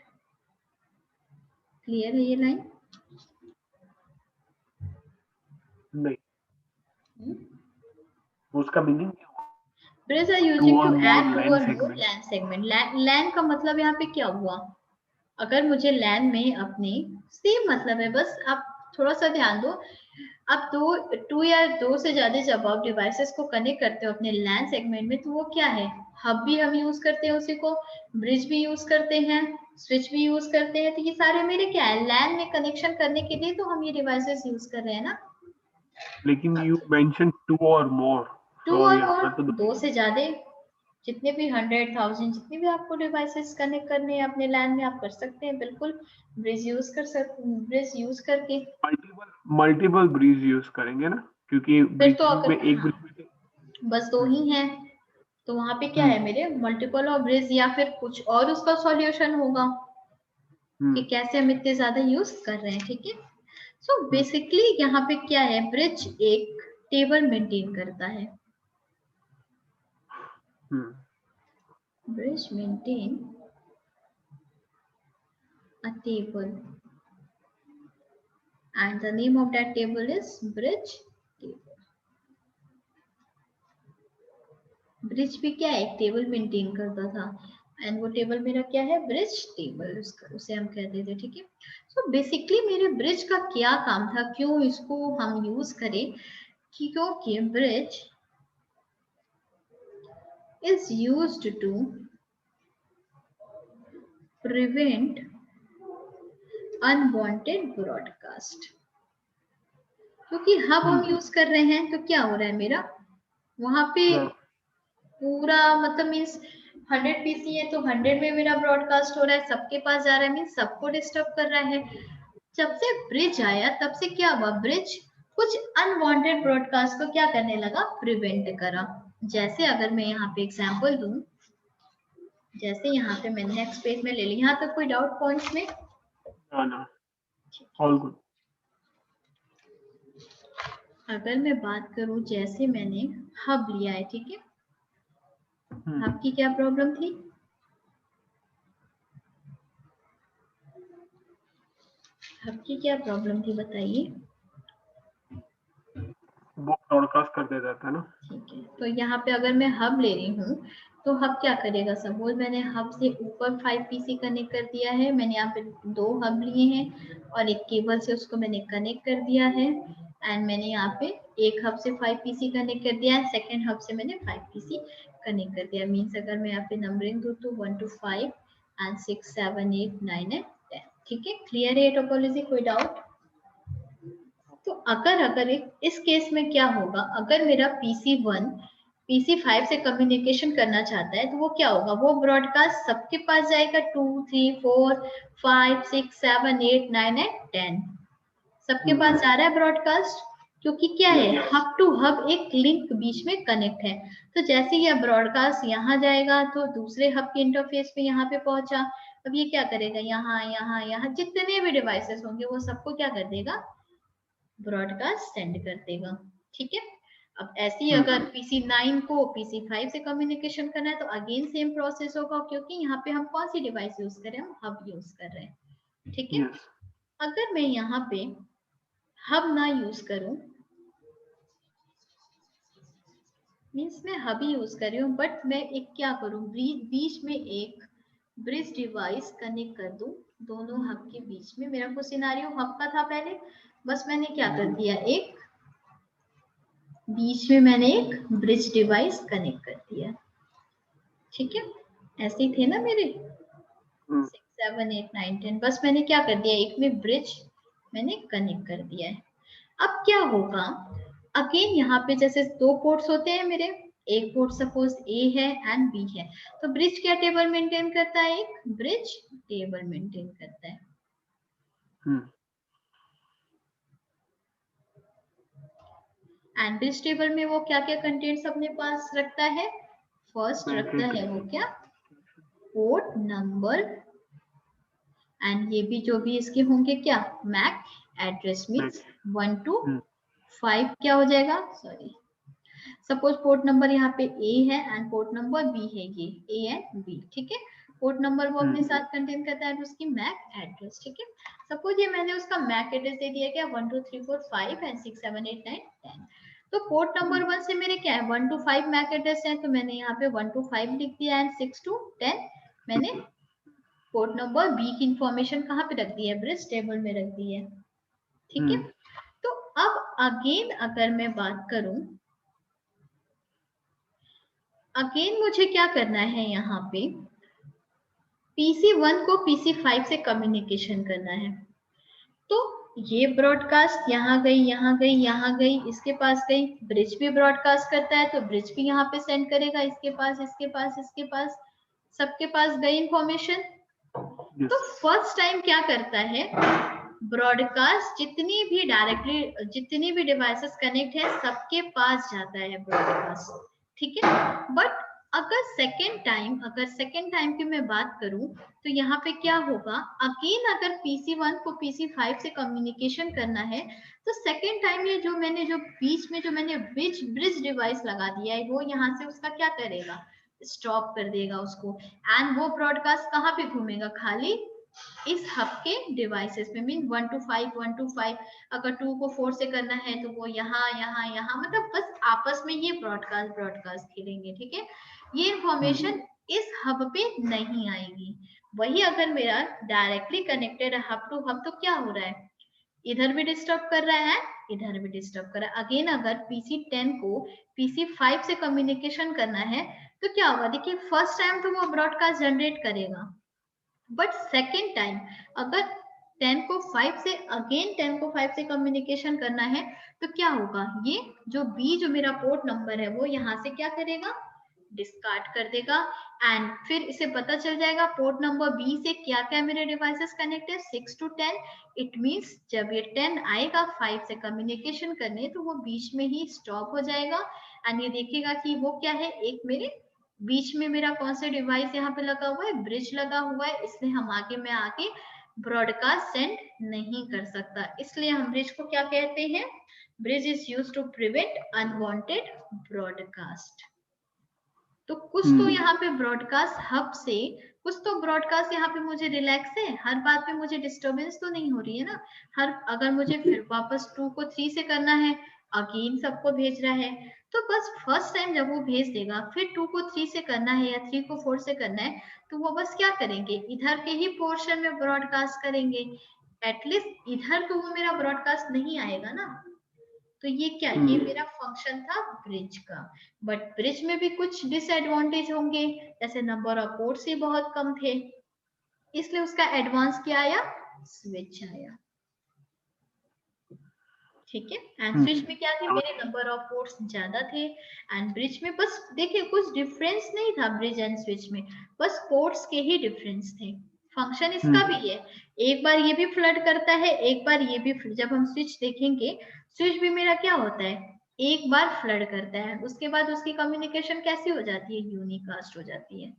Clear है ये लाइन? नहीं, उसका मीनिंग क्या हुआ? Bridges are using to add 2 or more LAN segment। LAN का मतलब यहाँ पे क्या हुआ, अगर मुझे LAN में अपने सेम मतलब है, बस आप थोड़ा सा ध्यान दो, आप 2 या 2 से ज्यादा जब आप डिवाइसेस को कनेक्ट करते हो अपने LAN सेगमेंट में, तो वो क्या है, हब भी हम यूज करते हैं उसी को, ब्रिज भी यूज करते हैं, स्विच भी यूज करते हैं। तो ये सारे मेरे क्या है, LAN में कनेक्शन करने के लिए तो हम ये डिवाइसेस यूज कर रहे हैं ना। लेकिन यू मेंशन 2 और मोर, 2 और मोर, 2 से ज्यादा, जितने भी 100,000 जितने भी आपको डिवाइसेस कनेक्ट करने हैं अपने LAN में आप कर सकते हैं, बिल्कुल ब्रिज यूज कर सकते, ब्रिज यूज करके मल्टीपल ब्रिज यूज करेंगे ना, क्योंकि ब्रिज तो में एक ब्रिज बस 2 ही हैं, तो वहां पे क्या है मेरे मल्टीपल ऑफ ब्रिज, या फिर कुछ और उसका सॉल्यूशन होगा कि कैसे हम इतने ज्यादा यूज कर रहे हैं। ठीक है, सो बेसिकली यहाँ पे क्या है, ब्रिज एक टेबल मेंटेन करता है, bridge maintain a table and the name of that table is bridge table। Bridge भी क्या है, एक टेबल मेंटेन करता था, एंड वो टेबल मेरा क्या है, ब्रिज टेबल उसे हम कहते थे। ठीक है, सो बेसिकली मेरे ब्रिज का क्या काम था, क्यों इसको हम यूज करें, क्योंकि bridge is used to prevent unwanted broadcast। क्योंकि हब हम यूज कर रहे हैं तो क्या हो रहा है मेरा, वहां पे पूरा मतलब मीन्स 100 पीसी है तो 100 में मेरा ब्रॉडकास्ट हो रहा है, सबके पास जा रहा है, मीन्स सबको डिस्टर्ब कर रहा है। जब से ब्रिज आया तब से क्या हुआ, ब्रिज कुछ अनवांटेड ब्रॉडकास्ट को क्या करने लगा, प्रिवेंट करा। जैसे अगर मैं यहाँ पे एग्जांपल दूं, जैसे यहाँ पे मैंने नेक्स्ट पेज में ले ली, यहाँ तक कोई डाउट पॉइंट्स में? ना, ऑल गुड। अगर मैं बात करूं, जैसे मैंने हब लिया है, ठीक है, हब की क्या प्रॉब्लम थी? हब की क्या प्रॉब्लम थी बताइए? वो ब्रॉडकास्ट कर देता था ना। ठीक है, तो यहाँ पे अगर मैं हब ले रही हूँ तो हब क्या करेगा, सपोज मैंने हब से ऊपर 5 पीसी कनेक्ट कर दिया है, मैंने यहाँ पे 2 हब लिए हैं और एक केबल से उसको मैंने कनेक्ट कर दिया है, एंड मैंने यहाँ पे एक हब से 5 पीसी कनेक्ट कर दिया है, सेकेंड हब से मैंने 5 पीसी कनेक्ट कर दिया। मीन्स अगर मैं यहाँ पे नंबरिंग दूँ तो 1 to 5 एंड 6 7 8 9 एंड 10। ठीक है, क्लियर है टोपोलॉजी, कोई डाउट? तो अगर इस केस में क्या होगा, अगर मेरा PC1 PC5 से कम्युनिकेशन करना चाहता है तो वो क्या होगा, वो ब्रॉडकास्ट सबके पास जाएगा, 2 3 4 5 6 7 8 9 एंड 10 सबके पास जा रहा है ब्रॉडकास्ट, क्योंकि क्या है, हब टू हब एक लिंक बीच में कनेक्ट है। तो जैसे यह ब्रॉडकास्ट यहाँ जाएगा तो दूसरे हब के इंटरफेस पे यहाँ पे पहुंचा, अब ये क्या करेगा, यहाँ यहाँ यहाँ जितने भी डिवाइसेस होंगे वो सबको क्या कर देगा, ब्रॉडकास्ट सेंड कर देगा। ठीक है, अब ऐसे ही अगर PC9 को PC5 से कम्युनिकेशन करना है तो अगेन सेम प्रोसेस होगा, क्योंकि यहाँ पे हम कौन सी डिवाइस यूज कर रहे हैं, हम हब यूज कर रहे हैं। ठीक है, अगर मैं यहाँ पे हब ना यूज करूं, मीन्स मैं हब ही यूज कर रही हूँ, बट मैं एक क्या करूं, बीच में एक ब्रिज डिवाइस कनेक्ट कर दूं दोनों हब के बीच में। मेरा कुछ सिनारियो हब का था पहले, बस मैंने क्या कर दिया, एक बीच में मैंने एक ब्रिज डिवाइस कनेक्ट कर दिया। ठीक है, ऐसे ही थे ना मेरे 6 7 8 9 10, बस मैंने क्या कर दिया, एक में ब्रिज मैंने कनेक्ट कर दिया है। अब क्या होगा, अगेन यहाँ पे जैसे 2 पोर्ट्स होते हैं मेरे, एक पोर्ट सपोज A है एंड B है, तो ब्रिज क्या टेबल मेंटेन करता है, एक ब्रिज टेबल मेंटेन करता है। एंड ब्रिज टेबल में वो क्या क्या कंटेंट्स अपने पास रखता है, फर्स्ट रखता है वो क्या, पोर्ट नंबर, एंड ये भी जो भी इसके होंगे क्या, मैक एड्रेस, मीन्स 1 to 5 क्या हो जाएगा, सॉरी सपोज पोर्ट नंबर यहाँ पे A है एंड पोर्ट नंबर B है, ये A एंड B। ठीक है, पोर्ट नंबर वो अपने साथ कंटेन करता है उसकी मैक एड्रेस। ठीक है, सपोज ये मैंने उसका मैक एड्रेस दे दिया क्या, 1 2 3 4 5 एंड 6 7 8 9 10। तो पोर्ट नंबर 1 से मेरे क्या है, 1 to 5 मैक एड्रेस है, तो मैंने यहाँ पे 1 to 5 लिख दिया एंड 6 to 10 मैंने पोर्ट नंबर B की इंफॉर्मेशन कहाँ पे रख दी है, ब्रिज टेबल में रख दी है। ठीक है, तो अब अगेन अगर मैं बात करूं, अगेन मुझे क्या करना है, यहाँ पे PC1 को PC5 से कम्युनिकेशन करना है, तो ये ब्रॉडकास्ट यहाँ गई यहाँ गई यहाँ गई, इसके पास गई, ब्रिज भी ब्रॉडकास्ट करता है तो ब्रिज भी यहाँ पे सेंड करेगा, इसके पास इसके पास इसके पास, सबके पास गई इंफॉर्मेशन। तो फर्स्ट टाइम क्या करता है, ब्रॉडकास्ट जितनी भी डायरेक्टली जितनी भी डिवाइसेस कनेक्ट है सबके पास जाता है ब्रॉडकास्ट। ठीक है, बट अगर सेकेंड टाइम की मैं बात करूं तो यहाँ पे क्या होगा, अगेन अगर PC1 को PC5 से कम्युनिकेशन करना है तो सेकेंड टाइम ये जो बीच में जो मैंने ब्रिज डिवाइस लगा दिया है वो यहाँ से उसका क्या करेगा, स्टॉप कर देगा उसको, एंड वो ब्रॉडकास्ट कहाँ पे घूमेगा, खाली इस हब के डिवाइसेस में, मीन 1 to 5 अगर 2 को 4 से करना है तो वो यहाँ यहाँ यहाँ, मतलब बस आपस में ये ब्रॉडकास्ट खेलेंगे। ठीक है, ये इंफॉर्मेशन इस हब पे नहीं आएगी। वही अगर मेरा डायरेक्टली कनेक्टेड है हब टू हब तो क्या हो रहा है, इधर भी डिस्टर्ब कर रहा है इधर भी डिस्टर्ब कर रहा है। अगेन अगर PC10 को PC5 से कम्युनिकेशन करना है तो क्या होगा, देखिए फर्स्ट टाइम तो वो ब्रॉडकास्ट जनरेट करेगा, बट सेकेंड टाइम अगर 10 को 5 से कम्युनिकेशन करना है तो क्या होगा, ये जो B जो मेरा पोर्ट नंबर है वो यहाँ से क्या करेगा, डिस्कार्ड कर देगा एंड फिर इसे पता चल जाएगा पोर्ट नंबर बी से क्या क्या मेरे डिवाइसेस कनेक्ट है 6 to 10। इट मींस जब ये 10 आएगा 5 से कम्युनिकेशन करने तो वो बीच में ही स्टॉप हो जाएगा एंड ये देखेगा कि वो क्या है, एक मेरे बीच में मेरा कौन सा डिवाइस यहाँ पे लगा हुआ है, ब्रिज लगा हुआ है, इसलिए हम आगे ब्रॉडकास्ट सेंड नहीं कर सकता। इसलिए हम ब्रिज को क्या कहते हैं, bridge is used to prevent unwanted broadcast. तो कुछ तो यहाँ पे ब्रॉडकास्ट हब से, कुछ तो ब्रॉडकास्ट यहाँ पे मुझे रिलैक्स है, हर बात पे मुझे डिस्टरबेंस तो नहीं हो रही है ना। अगर मुझे फिर वापस 2 को 3 से करना है, अगेन सबको भेज रहा है, तो बस फर्स्ट टाइम जब वो भेज देगा, फिर 2 को 3 से करना है या 3 को 4 से करना है, तो वो बस क्या करेंगे, इधर के ही पोर्शन में ब्रॉडकास्ट करेंगे। एटलीस्ट इधर तो वो मेरा ब्रॉडकास्ट नहीं आएगा ना। तो ये क्या, ये मेरा फंक्शन था ब्रिज का। बट ब्रिज में भी कुछ डिसएडवांटेज होंगे, जैसे नंबर ऑफ पोर्ट्स ही बहुत कम थे, इसलिए उसका एडवांस क्या आया, स्विच आया। ठीक है, एंड स्विच में क्या थे, मेरे नंबर ऑफ पोर्ट्स ज्यादा थे एंड ब्रिज में बस देखिए कुछ डिफरेंस नहीं था ब्रिज एंड स्विच में, बस पोर्ट्स के ही डिफरेंस थे। फंक्शन इसका भी है, एक बार ये भी फ्लड करता है, एक बार ये भी। जब हम स्विच देखेंगे, स्विच भी मेरा क्या होता है, एक बार फ्लड करता है, उसके बाद उसकी कम्युनिकेशन कैसी हो जाती है, यूनिकास्ट हो जाती है।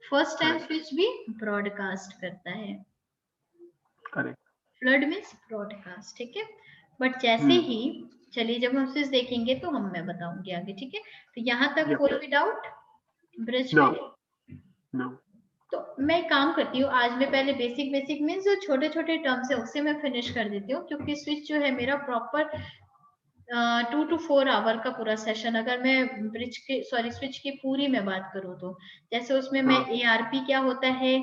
फर्स्ट टाइम स्विच भी ब्रॉडकास्ट करता है, फ्लड मीन्स ब्रॉडकास्ट। ठीक है, बट जैसे ही चलिए जब हम स्विच देखेंगे तो मैं बताऊंगी आगे। ठीक है, तो यहाँ तक कोई भी डाउट ब्रिज में? No. तो मैं काम करती हूँ आज, मैं पहले बेसिक मीन्स जो छोटे छोटे टर्म्स है उससे मैं फिनिश कर देती हूँ, क्योंकि स्विच जो है मेरा प्रॉपर 2 to 4 आवर का पूरा सेशन, अगर मैं स्विच की पूरी मैं बात करूँ तो। जैसे उसमें मैं ARP क्या होता है,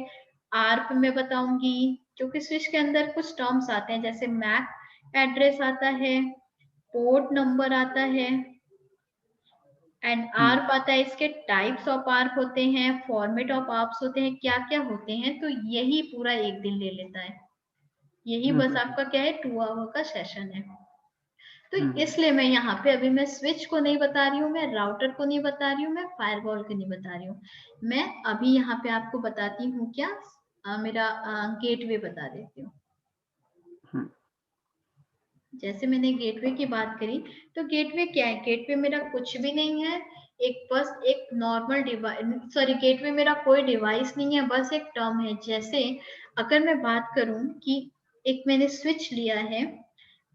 ARP में बताऊंगी, क्योंकि स्विच के अंदर कुछ टर्म्स आते हैं, जैसे मैक एड्रेस आता है, पोर्ट नंबर आता है एंड आर्प आता है, इसके टाइप्स ऑफ आर्प होते हैं, फॉर्मेट ऑफ आर्प्स होते हैं, क्या क्या होते हैं। तो यही पूरा एक दिन ले लेता है, यही बस आपका क्या है 2 आवर का सेशन है। तो इसलिए मैं यहाँ पे अभी मैं स्विच को नहीं बता रही हूँ, मैं राउटर को नहीं बता रही हूँ, मैं फायरवॉल को नहीं बता रही हूँ। मैं अभी यहाँ पे आपको बताती हूँ क्या, मेरा गेटवे बता देती हूँ। जैसे मैंने गेटवे की बात करी, तो गेटवे क्या है, गेटवे मेरा कुछ भी नहीं है, एक बस एक नॉर्मल डिवाइस, सॉरी गेटवे मेरा कोई डिवाइस नहीं है, बस एक टर्म है। जैसे अगर मैं बात करूं कि एक मैंने स्विच लिया है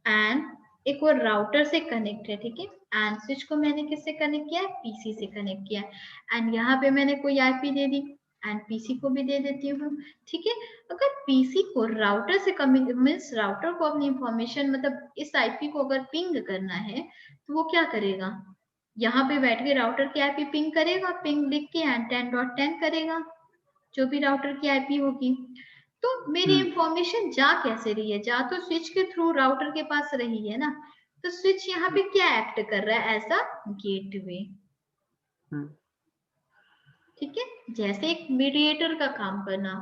एंड एक और राउटर से कनेक्ट है, ठीक है, एंड स्विच को मैंने किससे कनेक्ट किया है, पीसी से कनेक्ट किया है एंड यहाँ पे मैंने कोई IP they the and PC को भी दे देती हूँ। ठीक है, अगर पीसी को राउटर से मीन्स राउटर को अपनी इंफॉर्मेशन मतलब इस आईपी को अगर पिंग करना है तो वो क्या करेगा, यहाँ पे बैठ के राउटर की आईपी पिंग करेगा, पिंग लिख के एंड 10.10 करेगा, जो भी राउटर की आईपी होगी। तो मेरी इंफॉर्मेशन जा कैसे रही है, जा तो स्विच के थ्रू राउटर के पास रही है ना। तो स्विच यहाँ पे क्या एक्ट कर रहा है, एज अ गेटवे। ठीक है, जैसे एक मीडिएटर का काम करना।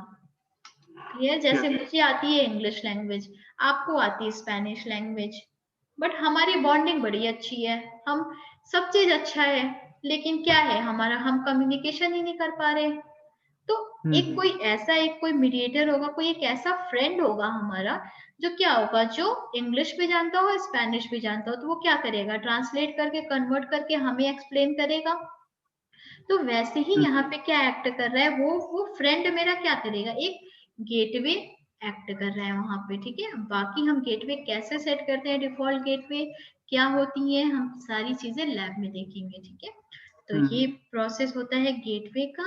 क्लियर, जैसे मुझे आती है इंग्लिश लैंग्वेज, आपको आती है स्पेनिश लैंग्वेज, बट हमारी बॉन्डिंग बड़ी अच्छी है, हम सब चीज अच्छा है, लेकिन क्या है हमारा, हम कम्युनिकेशन ही नहीं कर पा रहे। तो एक कोई मीडिएटर होगा, कोई एक ऐसा फ्रेंड होगा हमारा, जो क्या होगा, जो इंग्लिश भी जानता हो, स्पेनिश भी जानता हो, तो वो क्या करेगा, ट्रांसलेट करके कन्वर्ट करके हमें एक्सप्लेन करेगा। तो वैसे ही यहाँ पे क्या एक्ट कर रहा है, वो फ्रेंड मेरा क्या करेगा, एक गेटवे एक्ट कर रहा है वहां पे। ठीक है, बाकी हम गेटवे कैसे सेट करते हैं, डिफॉल्ट गेटवे क्या होती है, हम सारी चीजें लैब में देखेंगे। ठीक है, तो ये प्रोसेस होता है गेटवे का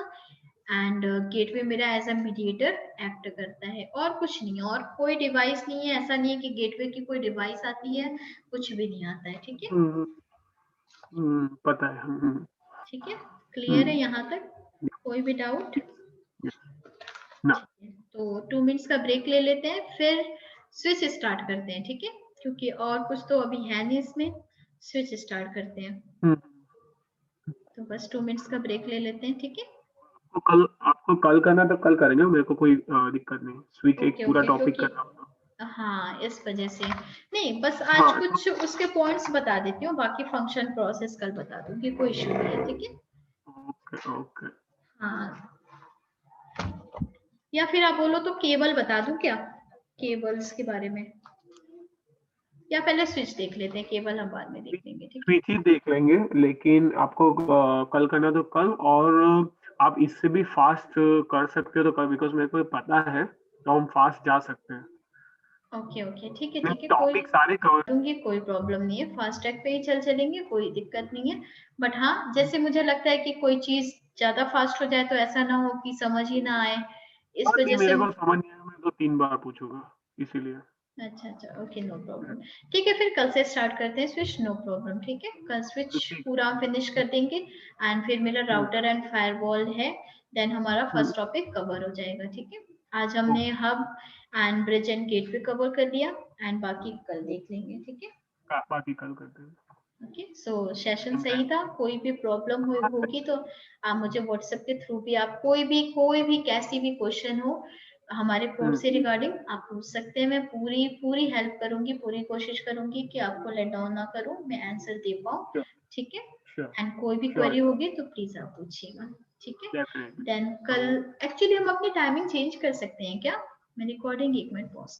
एंड गेटवे मेरा एज अ मीडिएटर एक्ट करता है, और कुछ नहीं, और कोई डिवाइस नहीं है, ऐसा नहीं है कि गेटवे की कोई डिवाइस आती है, कुछ भी नहीं आता है। ठीक है, पता है। ठीक है, क्लियर है यहाँ तक, कोई भी डाउट? तो 2 मिनट्स का ब्रेक ले लेते हैं, फिर स्विच स्टार्ट करते हैं। ठीक है, क्योंकि और कुछ तो अभी है नहीं इसमें, स्विच स्टार्ट करते हैं। तो बस 2 मिनट्स का ब्रेक ले लेते हैं। ठीक है, तो कल आपको कल करना तो कल करेंगे, मेरे को कोई दिक्कत नहीं, स्विच एक पूरा टॉपिक करना। हाँ, इस वजह से नहीं, बस आज कुछ उसके पॉइंट्स बता देती हूँ, बाकी फंक्शन प्रोसेस कल बता दूंगी, कोई इशू नहीं है। ठीक है, ओके। हाँ, या फिर आप बोलो तो केबल बता दूं क्या, केबल्स के बारे में, या पहले स्विच देख लेते हैं, केबल हम बाद में देख लेंगे, ठीक है। स्विच ही देख लेंगे, लेकिन आपको कल करना तो कल, और आप इससे भी फास्ट कर सकते हो तो कल, बिकॉज मेरे को पता है तो हम फास्ट जा सकते हैं। ओके ओके, ठीक है ठीक है, कोई टॉपिक सारे कवर। दूंगी, कोई प्रॉब्लम नहीं है, फास्ट ट्रैक पे ही चलेंगे, कोई दिक्कत नहीं है। बट हाँ, जैसे मुझे लगता है कि कोई चीज ज्यादा फास्ट हो जाए तो ऐसा ना हो कि समझ ही ना आए, इस और नहीं, वजह से। मेरे को समझ नहीं आया, मैं तो 3 बार पूछूंगा इसीलिए। अच्छा अच्छा, ओके, नो प्रॉब्लम। ठीक है, फिर कल से स्टार्ट करते हैं स्विच, नो प्रॉब्लम, ठीक है, कल स्विच ठीक। पूरा फिनिश कर देंगे। एंड फिर मेरा राउटर एंड फायरवॉल है, देन हमारा फर्स्ट टॉपिक कवर हो जाएगा, ठीक है। आज हमने hub and bridge and gateway cover कर लिया, एंड बाकी कल देख लेंगे, ठीक है। बाकी कल करते हैं। ओके, सो सेशन सही था, कोई भी प्रॉब्लम होगी तो आप मुझे व्हाट्सएप के थ्रू भी, आप कोई भी कैसी भी क्वेश्चन हो हमारे कोर्स से रिगार्डिंग आप पूछ सकते हैं। मैं पूरी पूरी हेल्प करूंगी, पूरी कोशिश करूंगी कि आपको लेट डाउन ना करूं, मैं आंसर दे पाऊं, ठीक है। एंड कोई भी क्वेरी होगी तो प्लीज आप पूछिएगा, ठीक है। देन कल एक्चुअली हम अपनी टाइमिंग चेंज कर सकते हैं क्या, मैं रिकॉर्डिंग 1 मिनट पॉज